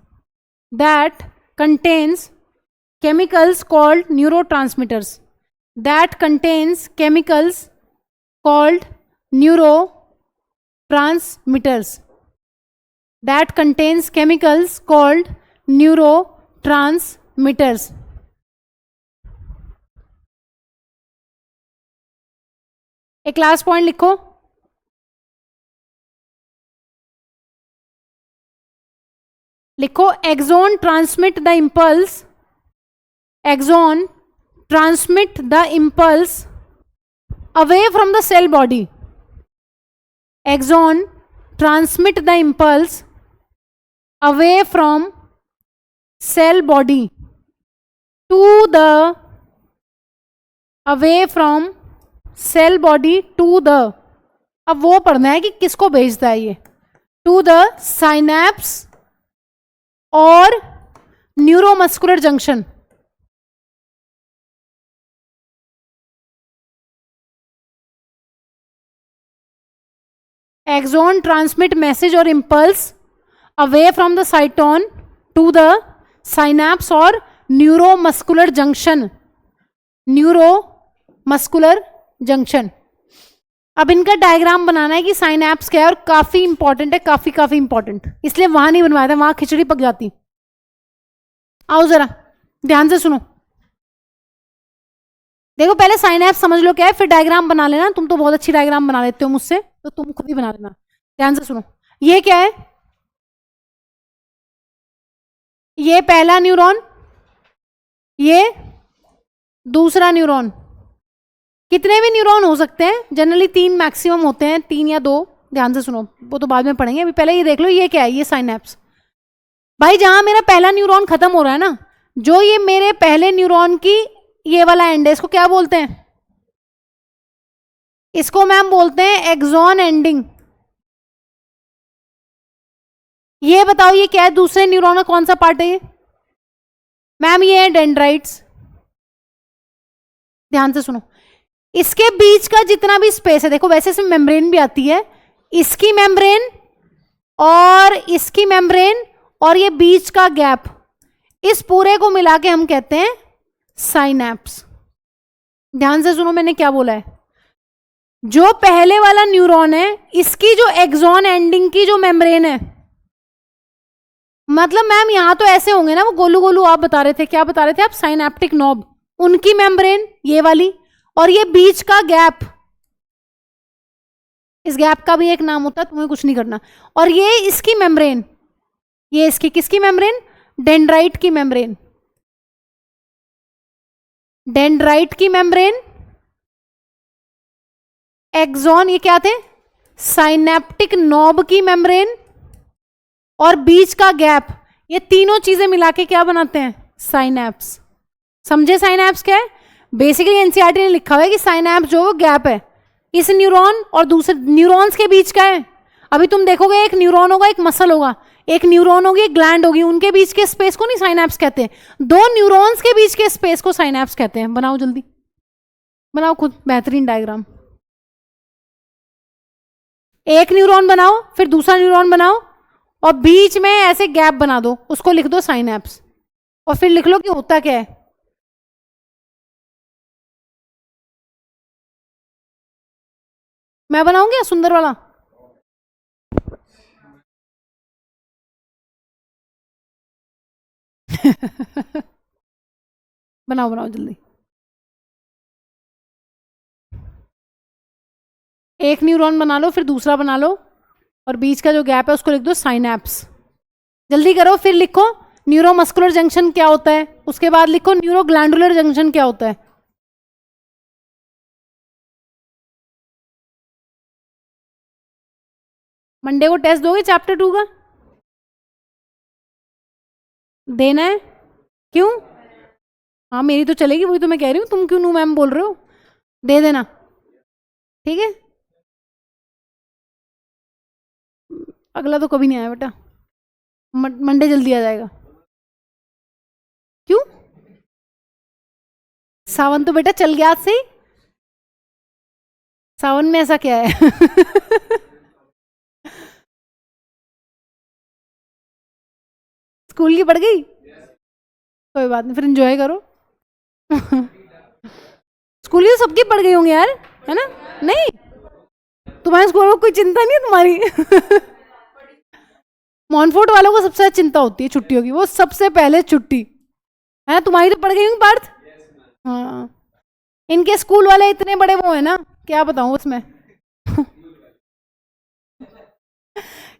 chemicals called neurotransmitters, एक last point लिखो, axon transmit the impulse away from the cell body, axon transmit the impulse away from cell body to the अब वो पढ़ना है कि किसको भेजता है ये, टू द साइनैप्स और neuromuscular junction. Axon transmit message और impulse away from the cyton to the synapse और न्यूरोमस्कुलर जंक्शन। अब इनका डायग्राम बनाना है कि साइनैप्स क्या है, और काफी इंपॉर्टेंट है, काफी इंपॉर्टेंट, इसलिए वहां नहीं बनवाया था, वहां खिचड़ी पक जाती। आओ जरा ध्यान से सुनो, देखो पहले साइनैप्स समझ लो क्या है, फिर डायग्राम बना लेना। तुम तो बहुत अच्छी डायग्राम बना लेते हो मुझसे, तो तुम खुद ही बना लेना। ध्यान से सुनो, ये क्या है, ये पहला न्यूरॉन, ये दूसरा न्यूरॉन। कितने भी न्यूरॉन हो सकते हैं, जनरली 3 मैक्सिमम होते हैं, 3 या 2। ध्यान से सुनो, वो तो बाद में पढ़ेंगे, अभी पहले ये देख लो ये क्या है, ये साइनैप्स। भाई जहां मेरा पहला न्यूरॉन खत्म हो रहा है ना, जो ये मेरे पहले न्यूरॉन की ये वाला एंड है, इसको क्या बोलते हैं, इसको मैम बोलते हैं एक्सॉन एंडिंग। ये बताओ ये क्या है, दूसरे न्यूरॉन का कौन सा पार्ट है, ये मैम ये है डेंड्राइट्स, ध्यान से सुनो। इसके बीच का जितना भी स्पेस है, देखो वैसे इसमें मेम्ब्रेन भी आती है, इसकी मेम्ब्रेन और इसकी मेम्ब्रेन और ये बीच का गैप, इस पूरे को मिला के हम कहते हैं साइनैप्स। ध्यान से सुनो मैंने क्या बोला है। जो पहले वाला न्यूरॉन है, इसकी जो एक्सॉन एंडिंग की जो मेम्ब्रेन है, मतलब मैम यहां तो ऐसे होंगे ना, वो गोलू गोलू आप बता रहे थे, क्या बता रहे थे आप, साइनैप्टिक नॉब, उनकी मेम्ब्रेन ये वाली, और ये बीच का गैप, इस गैप का भी एक नाम होता है, तुम्हें कुछ नहीं करना। और ये इसकी मेम्ब्रेन, ये इसकी किसकी मेम्ब्रेन, डेंड्राइट की मेम्ब्रेन, डेंड्राइट की मेम्ब्रेन, एक्सॉन ये क्या थे, साइनैप्टिक नॉब की मेम्ब्रेन, और बीच का गैप, ये तीनों चीजें मिला के क्या बनाते हैं, साइनैप्स। समझे साइनैप्स क्या है? बेसिकली एनसीईआरटी ने लिखा हुआ है कि साइनैप्स जो गैप है इस न्यूरॉन और दूसरे न्यूरॉन्स के बीच का है। अभी तुम देखोगे एक न्यूरॉन होगा, एक मसल होगा, एक न्यूरॉन होगी, एक ग्लैंड होगी, उनके बीच के स्पेस को नहीं साइनैप्स कहते, दो न्यूरॉन्स के बीच के स्पेस को साइनैप्स कहते हैं। बनाओ जल्दी, बनाओ खुद बेहतरीन डायग्राम। एक न्यूरॉन बनाओ, फिर दूसरा न्यूरॉन बनाओ, और बीच में ऐसे गैप बना दो, उसको लिख दो साइनैप्स, और फिर लिख लो कि होता क्या है। मैं बनाऊंगी या सुंदर वाला? बनाओ बनाओ जल्दी। एक न्यूरॉन बना लो, फिर दूसरा बना लो, और बीच का जो गैप है उसको लिख दो साइनैप्स। जल्दी करो, फिर लिखो न्यूरोमस्कुलर जंक्शन क्या होता है, उसके बाद लिखो न्यूरोग्लैंडुलर जंक्शन क्या होता है। मंडे को टेस्ट दोगे चैप्टर 2 का? देना है? क्यों? हाँ मेरी तो चलेगी, वही तो मैं कह रही हूँ, तुम क्यों नू मैम बोल रहे हो? दे देना, ठीक है। अगला तो कभी नहीं आया बेटा, मंडे जल्दी आ जाएगा। क्यों? सावन तो बेटा चल गया आज से ही, सावन में ऐसा क्या है? स्कूल की पड़ गई, कोई बात नहीं, फिर एंजॉय करो। स्कूल की तो सबकी पड़ गई होंगी यार, है ना? नहीं, तुम्हारे स्कूल में कोई चिंता नहीं है तुम्हारी? मॉनफोर्ट वालों को सबसे ज्यादा चिंता होती है छुट्टियों की, वो सबसे पहले छुट्टी, है ना? तुम्हारी तो पड़ गई होंगी पार्थ। हाँ, इनके स्कूल वाले इतने बड़े वो है ना, क्या बताऊं उसमें।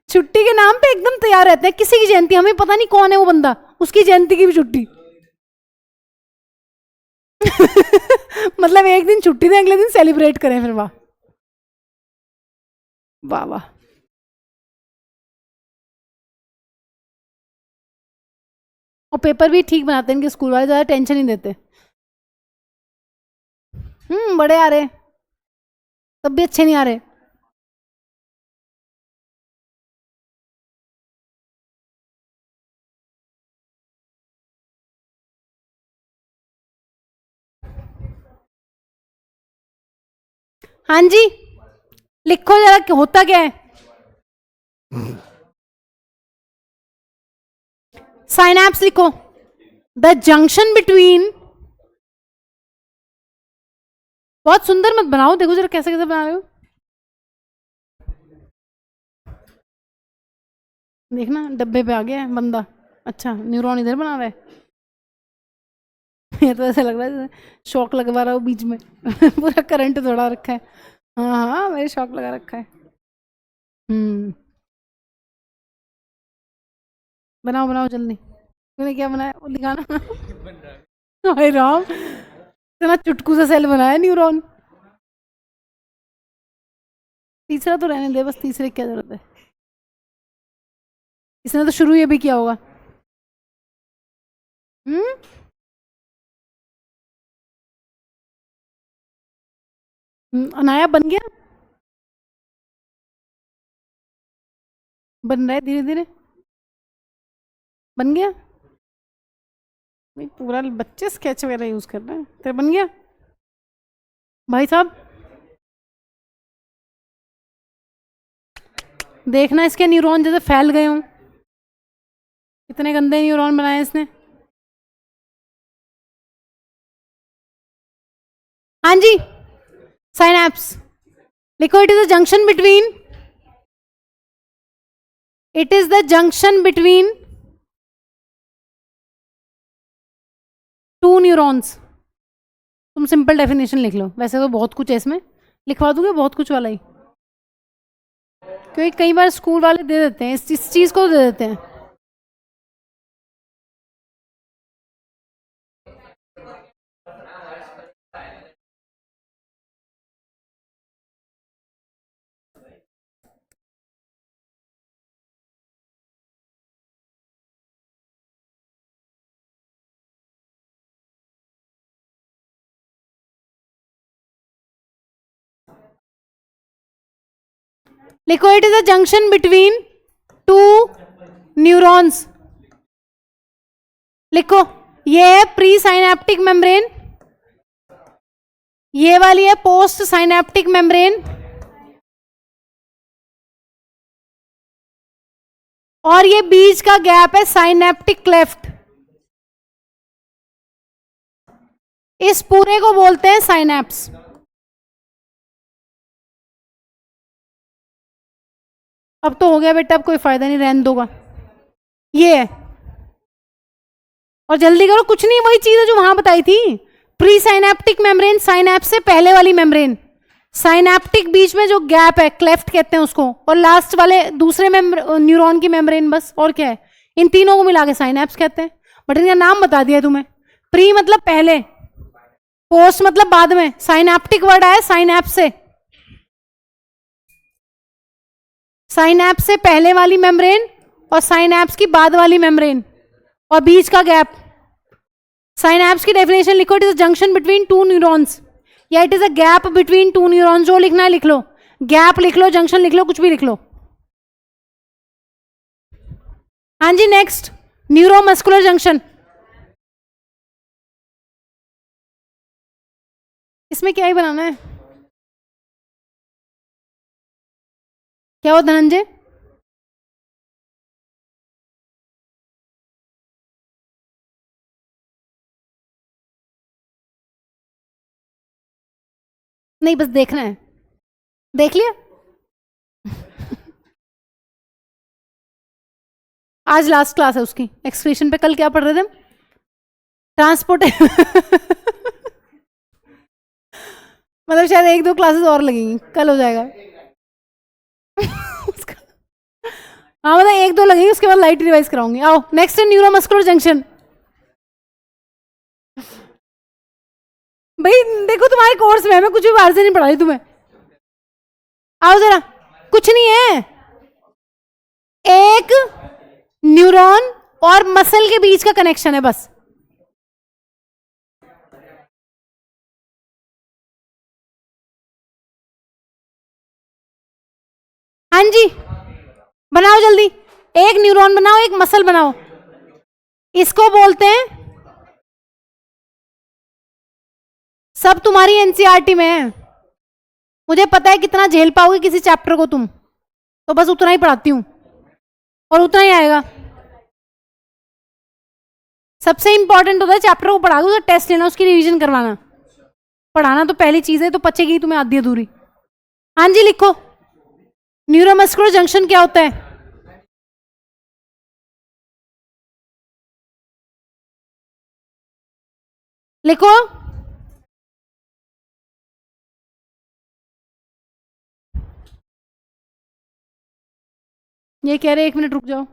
छुट्टी के नाम पे एकदम तैयार रहते हैं, किसी की जयंती, हमें पता नहीं कौन है वो बंदा, उसकी जयंती की भी छुट्टी। मतलब एक दिन छुट्टी दें, अगले दिन सेलिब्रेट करें, फिर वाह वाह वाह। और पेपर भी ठीक बनाते हैं इनके स्कूल वाले, ज्यादा टेंशन नहीं देते। बड़े आ रहे, तब भी अच्छे नहीं आ रहे। हाँ जी, लिखो जरा होता क्या है। साइनैप्स लिखो, द जंक्शन बिटवीन, बहुत सुंदर मत बनाओ, देखो जरा कैसे कैसे बना रहे हो, देखना डब्बे पे आ गया है बंदा। अच्छा न्यूरॉन इधर बना रहा है। ये तो ऐसा लग रहा है जैसे शॉक लगवा रहा हो बीच में। पूरा करंट थोड़ा रखा है। हाँ हाँ मेरे शॉक लगा रखा है। हम्म, बनाओ बनाओ जल्दी, तूने क्या बनाया वो दिखाना। हाय राम, इतना चुटकू सा सेल बनाया न्यूरॉन। तीसरा तो रहने दे बस, तीसरे की क्या जरूरत है, इसने तो शुरू ये भी किया होगा। हम्म, अनाया बन गया, बन रहा है धीरे धीरे, बन गया। भाई पूरा बच्चे स्केच वगैरह यूज कर रहे हैं। तेरे बन गया भाई साहब? देखना इसके न्यूरॉन जैसे फैल गए हों, कितने गंदे न्यूरॉन बनाए इसने। हाँ जी, साइनैप्स लिखो। It is the junction between, it is the junction between two neurons. तुम सिंपल डेफिनेशन लिख लो, वैसे तो बहुत कुछ है इसमें, लिखवा दूंगे बहुत कुछ वाला ही, क्योंकि कई बार स्कूल वाले दे देते हैं इस चीज को दे देते हैं। लिखो, it is a junction between two neurons. लिखो, ये है प्री साइनेप्टिक मेम्ब्रेन, ये वाली है पोस्ट साइनेप्टिक मेम्ब्रेन, और ये बीच का गैप है साइनेप्टिक क्लेफ्ट। इस पूरे को बोलते हैं साइनैप्स। अब तो हो गया बेटा, अब कोई फायदा नहीं, रहने दोगा। ये है, और जल्दी करो, कुछ नहीं, वही चीज है जो वहां बताई थी। प्री साइनेप्टिक मेम्ब्रेन, साइनैप्स से पहले वाली मेम्ब्रेन, साइनेप्टिक बीच में जो गैप है क्लेफ्ट कहते हैं उसको, और लास्ट वाले दूसरे न्यूरॉन की मेम्ब्रेन, बस। और क्या है, इन तीनों को मिला के साइनैप्स कहते हैं। बट इनका नाम बता दिया तुम्हें। प्री मतलब पहले, पोस्ट मतलब बाद में, साइनेप्टिक वर्ड आया साइनैप्स से। साइनैप्स से पहले वाली मेम्ब्रेन और साइनैप्स की बाद वाली मेम्ब्रेन और बीच का गैप। साइनैप्स की डेफिनेशन लिखो, it is a junction between two neurons, या it is a gap between two neurons. जो लिखना है लिख लो, गैप लिख लो, जंक्शन लिख लो, कुछ भी लिख लो। हाँ जी, नेक्स्ट, न्यूरोमस्कुलर जंक्शन। इसमें क्या ही बनाना है? क्या हुआ धनंजय? नहीं, बस देखना है। देख लिया? आज लास्ट क्लास है उसकी एक्सक्रीशन पे। कल क्या पढ़ रहे थे हम? ट्रांसपोर्ट मतलब शायद एक दो क्लासेस और लगेंगी, कल हो जाएगा। हाँ मतलब एक दो लगेंगी, उसके बाद लाइट रिवाइज कराऊंगी। आओ नेक्स्ट है न्यूरोमस्कुलर जंक्शन। भाई देखो, तुम्हारे कोर्स में मैं कुछ भी बाहर से नहीं पढ़ा रही तुम्हें। आओ जरा, कुछ नहीं है, एक न्यूरॉन और मसल के बीच का कनेक्शन है बस। हाँ जी, बनाओ जल्दी, एक न्यूरॉन बनाओ, एक मसल बनाओ। इसको बोलते हैं, सब तुम्हारी एनसीईआरटी में है। मुझे पता है कितना झेल पाओगे किसी चैप्टर को तुम, तो बस उतना ही पढ़ाती हूं और उतना ही आएगा। सबसे इंपॉर्टेंट होता है चैप्टर को पढ़ा दो तो टेस्ट लेना, उसकी रिवीजन करवाना। पढ़ाना तो पहली चीज है, तो पचेगी तुम्हें आधी अधूरी। हाँ जी, लिखो, न्यूरोमस्कुलर जंक्शन क्या होता है? लिखो, ये कह रहे 1 मिनट रुक जाओ।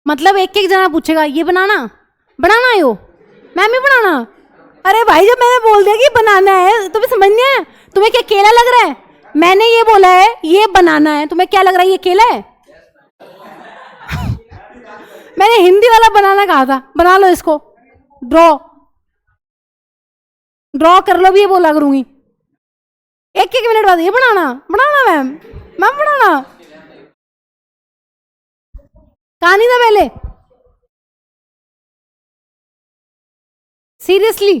मतलब एक एक जना पूछेगा ये बनाना, बनाना है यो मैम, ये बनाना। अरे भाई जब मैंने बोल दिया कि बनाना है, तुम्हें समझ नहीं आया? तुम्हें क्या केला लग रहा है? मैंने ये बोला है ये बनाना है, तुम्हें क्या लग रहा है ये केला है? मैंने हिंदी वाला बनाना कहा था, बना लो इसको, ड्रॉ ड्रॉ कर लो भी ये बोला करूंगी। एक एक मिनट बाद ये बनाना, बनाना मैम, मैम बनाना। कहानी था पहले, सीरियसली।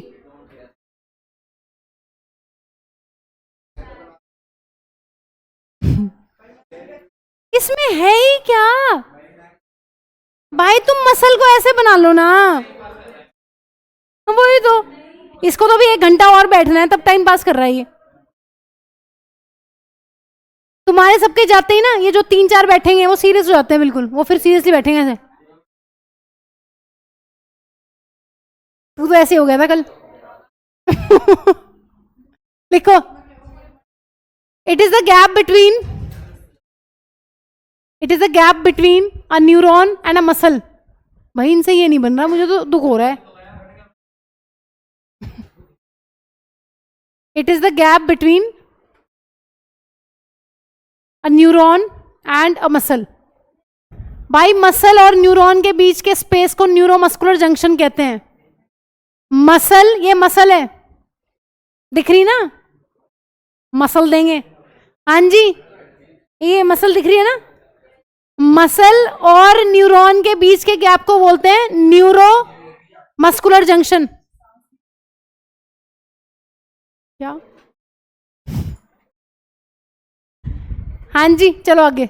इसमें है ही क्या भाई, तुम मसल को ऐसे बना लो ना। वही तो, इसको तो भी 1 घंटा और बैठना है, तब टाइम पास कर रहा है ये। तुम्हारे सबके जाते ही ना, ये जो 3-4 बैठेंगे वो सीरियस हो जाते हैं बिल्कुल, वो फिर सीरियसली बैठेंगे ऐसे। तू तो ऐसे हो गया था कल। लिखो, it is the gap between, it is the gap between a neuron and a muscle. भाई इनसे ये नहीं बन रहा, मुझे तो दुख हो रहा है। It is the gap between a neuron and a muscle. भाई मसल और न्यूरॉन के बीच के स्पेस को न्यूरोमस्कुलर जंक्शन कहते हैं। मसल, ये मसल है, दिख रही ना, मसल देंगे, हाँ जी, ये मसल दिख रही है ना। मसल और न्यूरॉन के बीच के गैप को बोलते हैं न्यूरो मस्कुलर जंक्शन। क्या? हाँ जी, चलो आगे।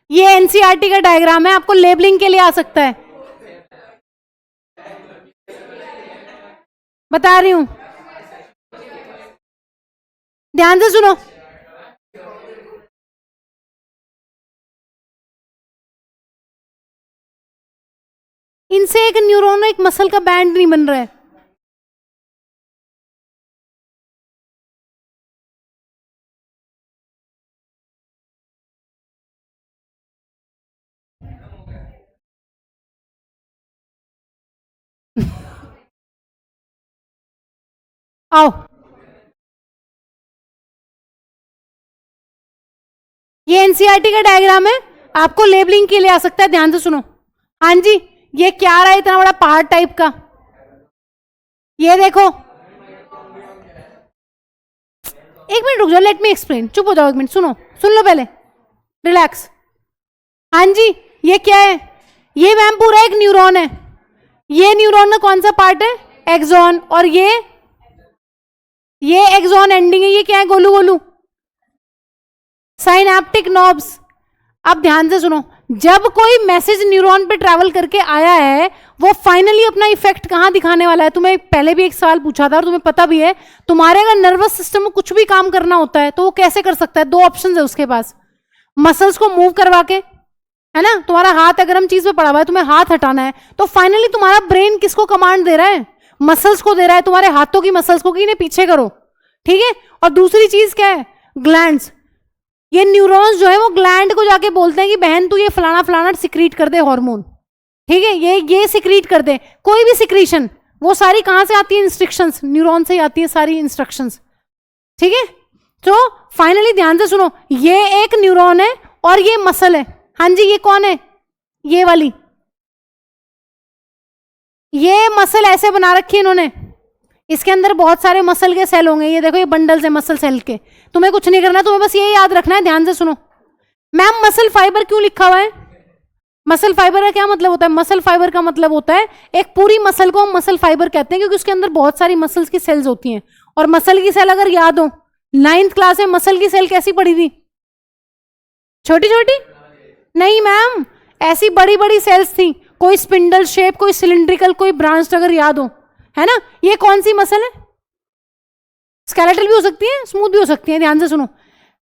ये एनसीईआरटी का डायग्राम है, आपको लेबलिंग के लिए आ सकता है, बता रही हूं, ध्यान से सुनो। इनसे एक न्यूरॉन, एक मसल का बैंड नहीं बन रहा है। आओ, ये एनसीईआरटी का डायग्राम है, आपको लेबलिंग के लिए आ सकता है, ध्यान से सुनो। हाँ जी, ये क्या रहा है इतना बड़ा पहाड़ टाइप का, ये देखो। एक मिनट रुक जाओ, लेट मी एक्सप्लेन, चुप हो जाओ एक मिनट, सुनो, सुन लो पहले, रिलैक्स। हाँ जी, ये क्या है? ये मैम पूरा एक न्यूरॉन है। ये न्यूरॉन का कौन सा पार्ट है? एक्सॉन। और ये एक्सॉन एंडिंग है, ये क्या है? Golu Golu, synaptic knobs. अब ध्यान से सुनो, जब कोई मैसेज न्यूरॉन पे ट्रैवल करके आया है, वो फाइनली अपना इफेक्ट कहां दिखाने वाला है? तुम्हें पहले भी एक सवाल पूछा था और तुम्हें पता भी है, तुम्हारे अगर नर्वस सिस्टम में कुछ भी काम करना होता है तो वो कैसे कर सकता है? 2 ऑप्शन है उसके पास, मसल्स को मूव करवा के, है ना। तुम्हारा हाथ अगर हम चीज पे पड़ा हुआ है, तुम्हें हाथ हटाना है, तो फाइनली तुम्हारा ब्रेन किसको कमांड दे रहा है? मसल्स को दे रहा है, तुम्हारे हाथों की मसल्स को कि इन्हें पीछे करो, ठीक है। और दूसरी चीज क्या है? ग्लैंड्स। ये न्यूरॉन्स जो है वो ग्लैंड को जाके बोलते हैं कि बहन तू ये फलाना फलाना सिक्रीट कर दे हार्मोन, ठीक है, ये सिक्रीट कर दे, कोई भी सिक्रीशन, वो सारी कहां से आती है? इंस्ट्रक्शंस, न्यूरॉन से ही आती है सारी इंस्ट्रक्शंस, ठीक है। तो फाइनली ध्यान से सुनो, ये एक न्यूरॉन है और ये मसल है। हाँ जी, ये कौन है? ये वाली, ये मसल ऐसे बना रखी है इन्होंने, इसके अंदर बहुत सारे मसल के सेल होंगे, ये देखो, ये बंडल्स है मसल सेल के। तुम्हें कुछ नहीं करना, तुम्हें बस ये याद रखना है, ध्यान से सुनो। मैम मसल फाइबर क्यों लिखा हुआ है? मसल फाइबर का क्या मतलब होता है? मसल फाइबर का मतलब होता है एक पूरी मसल को हम मसल फाइबर कहते हैं, क्योंकि उसके अंदर बहुत सारी मसल्स की सेल्स होती हैं। और मसल की सेल अगर याद हो, 9th क्लास में मसल की सेल कैसी पड़ी थी? छोटी छोटी नहीं मैम, ऐसी बड़ी बड़ी सेल्स थी, कोई स्पिंडल शेप, कोई सिलिंड्रिकल, कोई ब्रांच, अगर याद हो, है ना। ये कौन सी मसल है? स्केलेटल भी हो सकती है, स्मूथ भी हो सकती है, ध्यान से सुनो।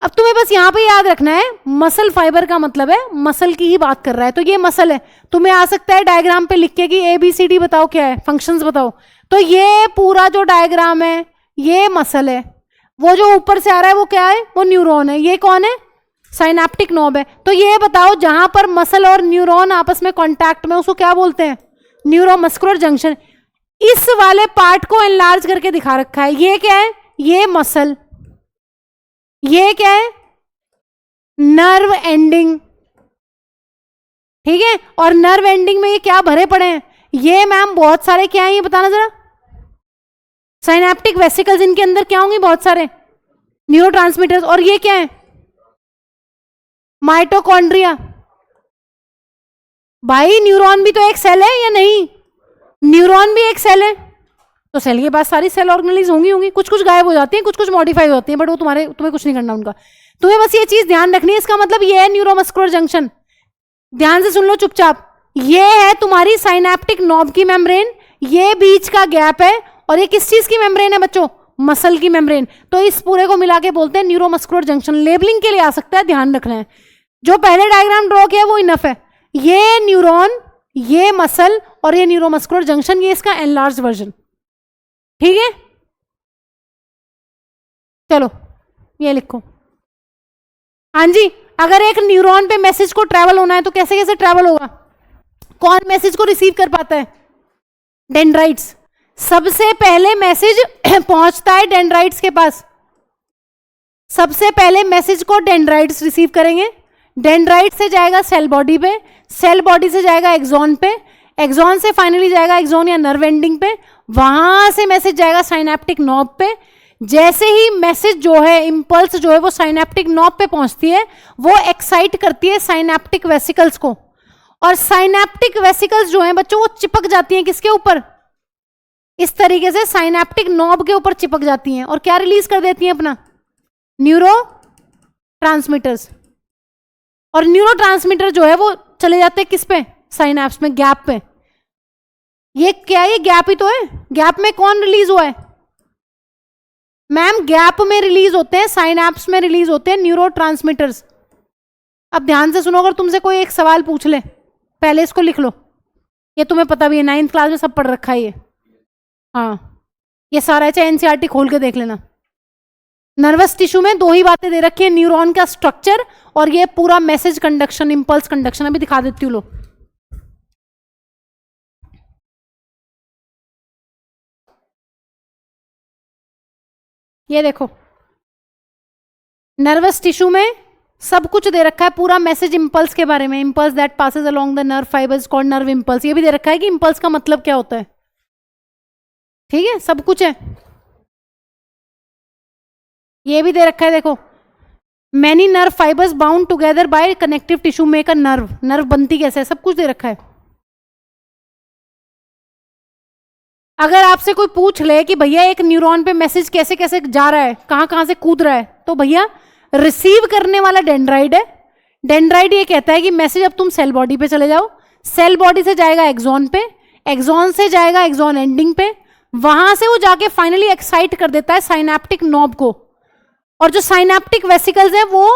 अब तुम्हें बस यहां पे याद रखना है, मसल फाइबर का मतलब है मसल की ही बात कर रहा है, तो ये मसल है। तुम्हें आ सकता है डायग्राम पे लिख के कि ABCD बताओ क्या है, फंक्शंस बताओ, तो ये पूरा जो डायग्राम है ये मसल है। वो जो ऊपर से आ रहा है वो क्या है? वो न्यूरॉन है। ये कौन है? साइनेप्टिक नॉब है। तो ये बताओ जहां पर मसल और न्यूरॉन आपस में कांटेक्ट में, उसको क्या बोलते हैं? Neuromuscular junction. इस वाले पार्ट को एनलार्ज करके दिखा रखा है। ये क्या है? ये मसल। ये क्या है? Nerve ending. ठीक है, और नर्व एंडिंग में ये क्या भरे पड़े हैं? ये मैम बहुत सारे क्या है, ये बताना जरा। साइनेप्टिक वेसिकल्स, इनके अंदर क्या होंगे? बहुत सारे न्यूरोट्रांसमीटर्स। और ये क्या है? माइटोकॉन्ड्रिया। भाई न्यूरॉन भी तो एक सेल है या नहीं? न्यूरॉन भी एक सेल है, तो सेल के पास सारी सेल ऑर्गेनेलिज होंगी। कुछ कुछ गायब हो जाती हैं, कुछ कुछ मॉडिफाई होती हैं, बट वो तुम्हें कुछ नहीं करना उनका। तुम्हें बस ये चीज ध्यान रखनी है। इसका मतलब ये है न्यूरोमस्कुलर जंक्शन। ध्यान से सुन लो चुपचाप। ये है तुम्हारी साइनेप्टिक नॉब की मेम्ब्रेन, ये बीच का गैप है, और ये किस चीज की मेम्ब्रेन है बच्चों? मसल की मेम्ब्रेन। तो इस पूरे को मिला के बोलते हैं न्यूरोमस्कुलर जंक्शन। लेबलिंग के लिए आ सकता है, ध्यान रखना है। जो पहले डायग्राम ड्रॉ किया वो इनफ है। ये न्यूरॉन, ये मसल और ये न्यूरोमस्कुलर जंक्शन, ये इसका एनलार्ज वर्जन। ठीक है, चलो ये लिखो। हाँ जी, अगर एक न्यूरॉन पे मैसेज को ट्रैवल होना है तो कैसे कैसे ट्रैवल होगा? कौन मैसेज को रिसीव कर पाता है? डेंड्राइट्स। सबसे पहले मैसेज पहुंचता है डेंड्राइट्स के पास। सबसे पहले मैसेज को डेंड्राइट्स रिसीव करेंगे। डेंड्राइट से जाएगा सेल बॉडी पे, सेल बॉडी से जाएगा एक्सॉन पे, एक्सॉन से फाइनली जाएगा एक्सॉन या नर्व एंडिंग पे, वहां से मैसेज जाएगा साइनेप्टिक नॉब पे। जैसे ही मैसेज जो है, इंपल्स जो है वो साइनेप्टिक नॉब पे पहुंचती है, वो एक्साइट करती है साइनेप्टिक वेसिकल्स को, और साइनेप्टिक वेसिकल्स जो है बच्चों वो चिपक जाती हैं किसके ऊपर? इस तरीके से साइनेप्टिक नॉब के ऊपर चिपक जाती हैं, और क्या रिलीज कर देती हैं? अपना न्यूरो ट्रांसमीटर्स। और न्यूरो ट्रांसमीटर जो है वो चले जाते हैं किस पे? साइनेप्स में, गैप पे। ये क्या है? ये गैप ही तो है। गैप में कौन रिलीज हुआ है मैम? गैप में रिलीज होते हैं, साइनेप्स में रिलीज होते हैं न्यूरो ट्रांसमीटर्स। अब ध्यान से सुनो, अगर तुमसे कोई एक सवाल पूछ ले, पहले इसको लिख लो। ये तुम्हें पता भी है, 9th क्लास में सब पढ़ रखा है ये। हाँ, ये सारा है, चाहे एनसीईआरटी खोल के देख लेना। नर्वस टिश्यू में दो ही बातें दे रखी है, न्यूरॉन का स्ट्रक्चर और ये पूरा मैसेज कंडक्शन, इंपल्स कंडक्शन। अभी दिखा देती हूँ, लो। ये देखो, नर्वस टिश्यू में सब कुछ दे रखा है, पूरा मैसेज इंपल्स के बारे में। Impulse that passes along the nerve fibres called nerve impulse. ये भी दे रखा है कि इंपल्स का मतलब क्या होता है। ठीक है, सब कुछ है। ये भी दे रखा है, देखो, many nerve fibres bound together by connective tissue make a nerve. Nerve बनती कैसे है, सब कुछ दे रखा है। अगर आपसे कोई पूछ ले कि भैया एक न्यूरॉन पे मैसेज कैसे कैसे जा रहा है, कहां कहां से कूद रहा है, तो भैया रिसीव करने वाला डेंड्राइट है। डेंड्राइट ये कहता है कि मैसेज अब तुम सेल बॉडी पे चले जाओ, सेल बॉडी से जाएगा एक्सॉन पे, एक्सॉन से जाएगा एक्सॉन एंडिंग पे, वहां से वो जाके फाइनली एक्साइट कर देता है साइनेप्टिक नॉब को। और जो साइनेप्टिक वेसिकल्स है वो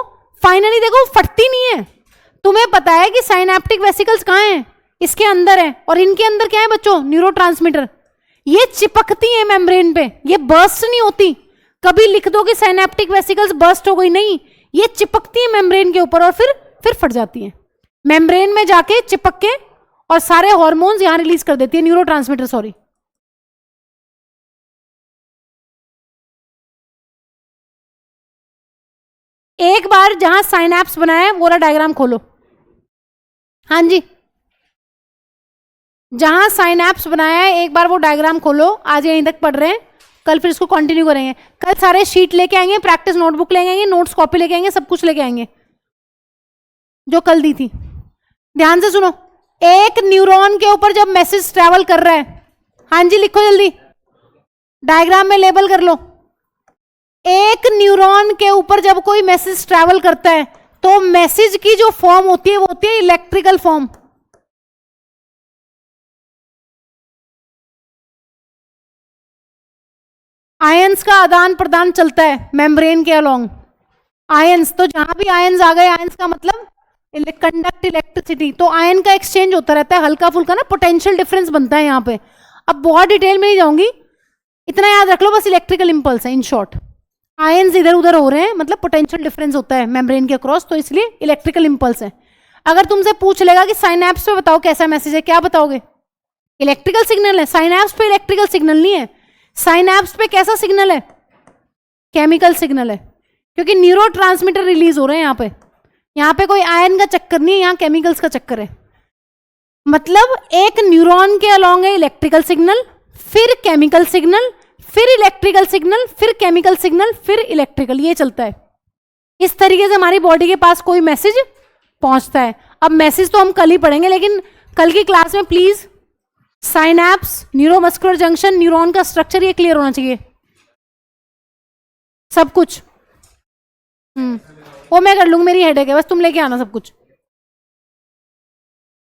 फाइनली देखो फटती नहीं है। तुम्हें पता है कि साइनेप्टिक वेसिकल्स कहाँ हैं? इसके अंदर है। और इनके अंदर क्या है बच्चों? न्यूरोट्रांसमीटर। ये चिपकती है मेम्ब्रेन पे, ये बर्स्ट नहीं होती। कभी लिख दो कि साइनेप्टिक वेसिकल्स बर्स्ट हो गई, नहीं, ये चिपकती है मेम्ब्रेन के ऊपर और फिर फट जाती है। मेम्ब्रेन में जाके चिपक के और सारे हार्मोन्स यहां रिलीज कर देती है, न्यूरोट्रांसमीटर, सॉरी। एक बार जहां साइनेप्स बनाया है वो वाला डायग्राम खोलो। हाँ जी, जहां साइनेप्स बनाया है एक बार वो डायग्राम खोलो। आज यहीं तक पढ़ रहे हैं, कल फिर इसको कंटिन्यू करेंगे। कल सारे शीट लेके आएंगे, प्रैक्टिस नोटबुक लेके आएंगे, नोट्स कॉपी लेके आएंगे, सब कुछ लेके आएंगे जो कल दी थी। ध्यान से सुनो, एक न्यूरॉन के ऊपर जब मैसेज ट्रैवल कर रहा है, हाँ जी लिखो जल्दी, डायग्राम में लेबल कर लो। एक न्यूरॉन के ऊपर जब कोई मैसेज ट्रैवल करता है तो मैसेज की जो फॉर्म होती है वो होती है इलेक्ट्रिकल फॉर्म। आयंस का आदान प्रदान चलता है मेम्ब्रेन के अलोंग। आयंस, तो जहां भी आयंस आ गए, आयंस का मतलब कंडक्ट इलेक्ट्रिसिटी, तो आयन का एक्सचेंज होता रहता है, हल्का फुल्का ना पोटेंशियल डिफरेंस बनता है यहाँ पे। अब बहुत डिटेल में नहीं जाऊंगी, इतना याद रख लो बस, इलेक्ट्रिकल इंपल्स है इन शॉर्ट। आयन्स इधर उधर हो रहे हैं, मतलब पोटेंशियल डिफरेंस होता है मेम्ब्रेन के अक्रॉस, तो इसलिए इलेक्ट्रिकल इंपल्स है। अगर तुमसे पूछ लेगा कि साइनैप्स पे बताओ कैसा मैसेज है, क्या बताओगे? इलेक्ट्रिकल सिग्नल है। साइनैप्स पे इलेक्ट्रिकल सिग्नल नहीं है, साइनैप्स पे कैसा सिग्नल है? केमिकल सिग्नल है, क्योंकि न्यूरोट्रांसमीटर रिलीज हो रहे हैं यहाँ पे कोई आयन का चक्कर नहीं है, यहाँ केमिकल्स का चक्कर है। मतलब एक न्यूरॉन के अलॉन्ग है इलेक्ट्रिकल सिग्नल, फिर केमिकल सिग्नल, फिर इलेक्ट्रिकल सिग्नल, फिर केमिकल सिग्नल, फिर इलेक्ट्रिकल, ये चलता है। इस तरीके से हमारी बॉडी के पास कोई मैसेज पहुंचता है। अब मैसेज तो हम कल ही पढ़ेंगे, लेकिन कल की क्लास में please synapse, neuromuscular junction, neuron का स्ट्रक्चर, ये क्लियर होना चाहिए सब कुछ। वो मैं कर लूंगी, मेरी हेडेक है, बस तुम लेके आना सब कुछ।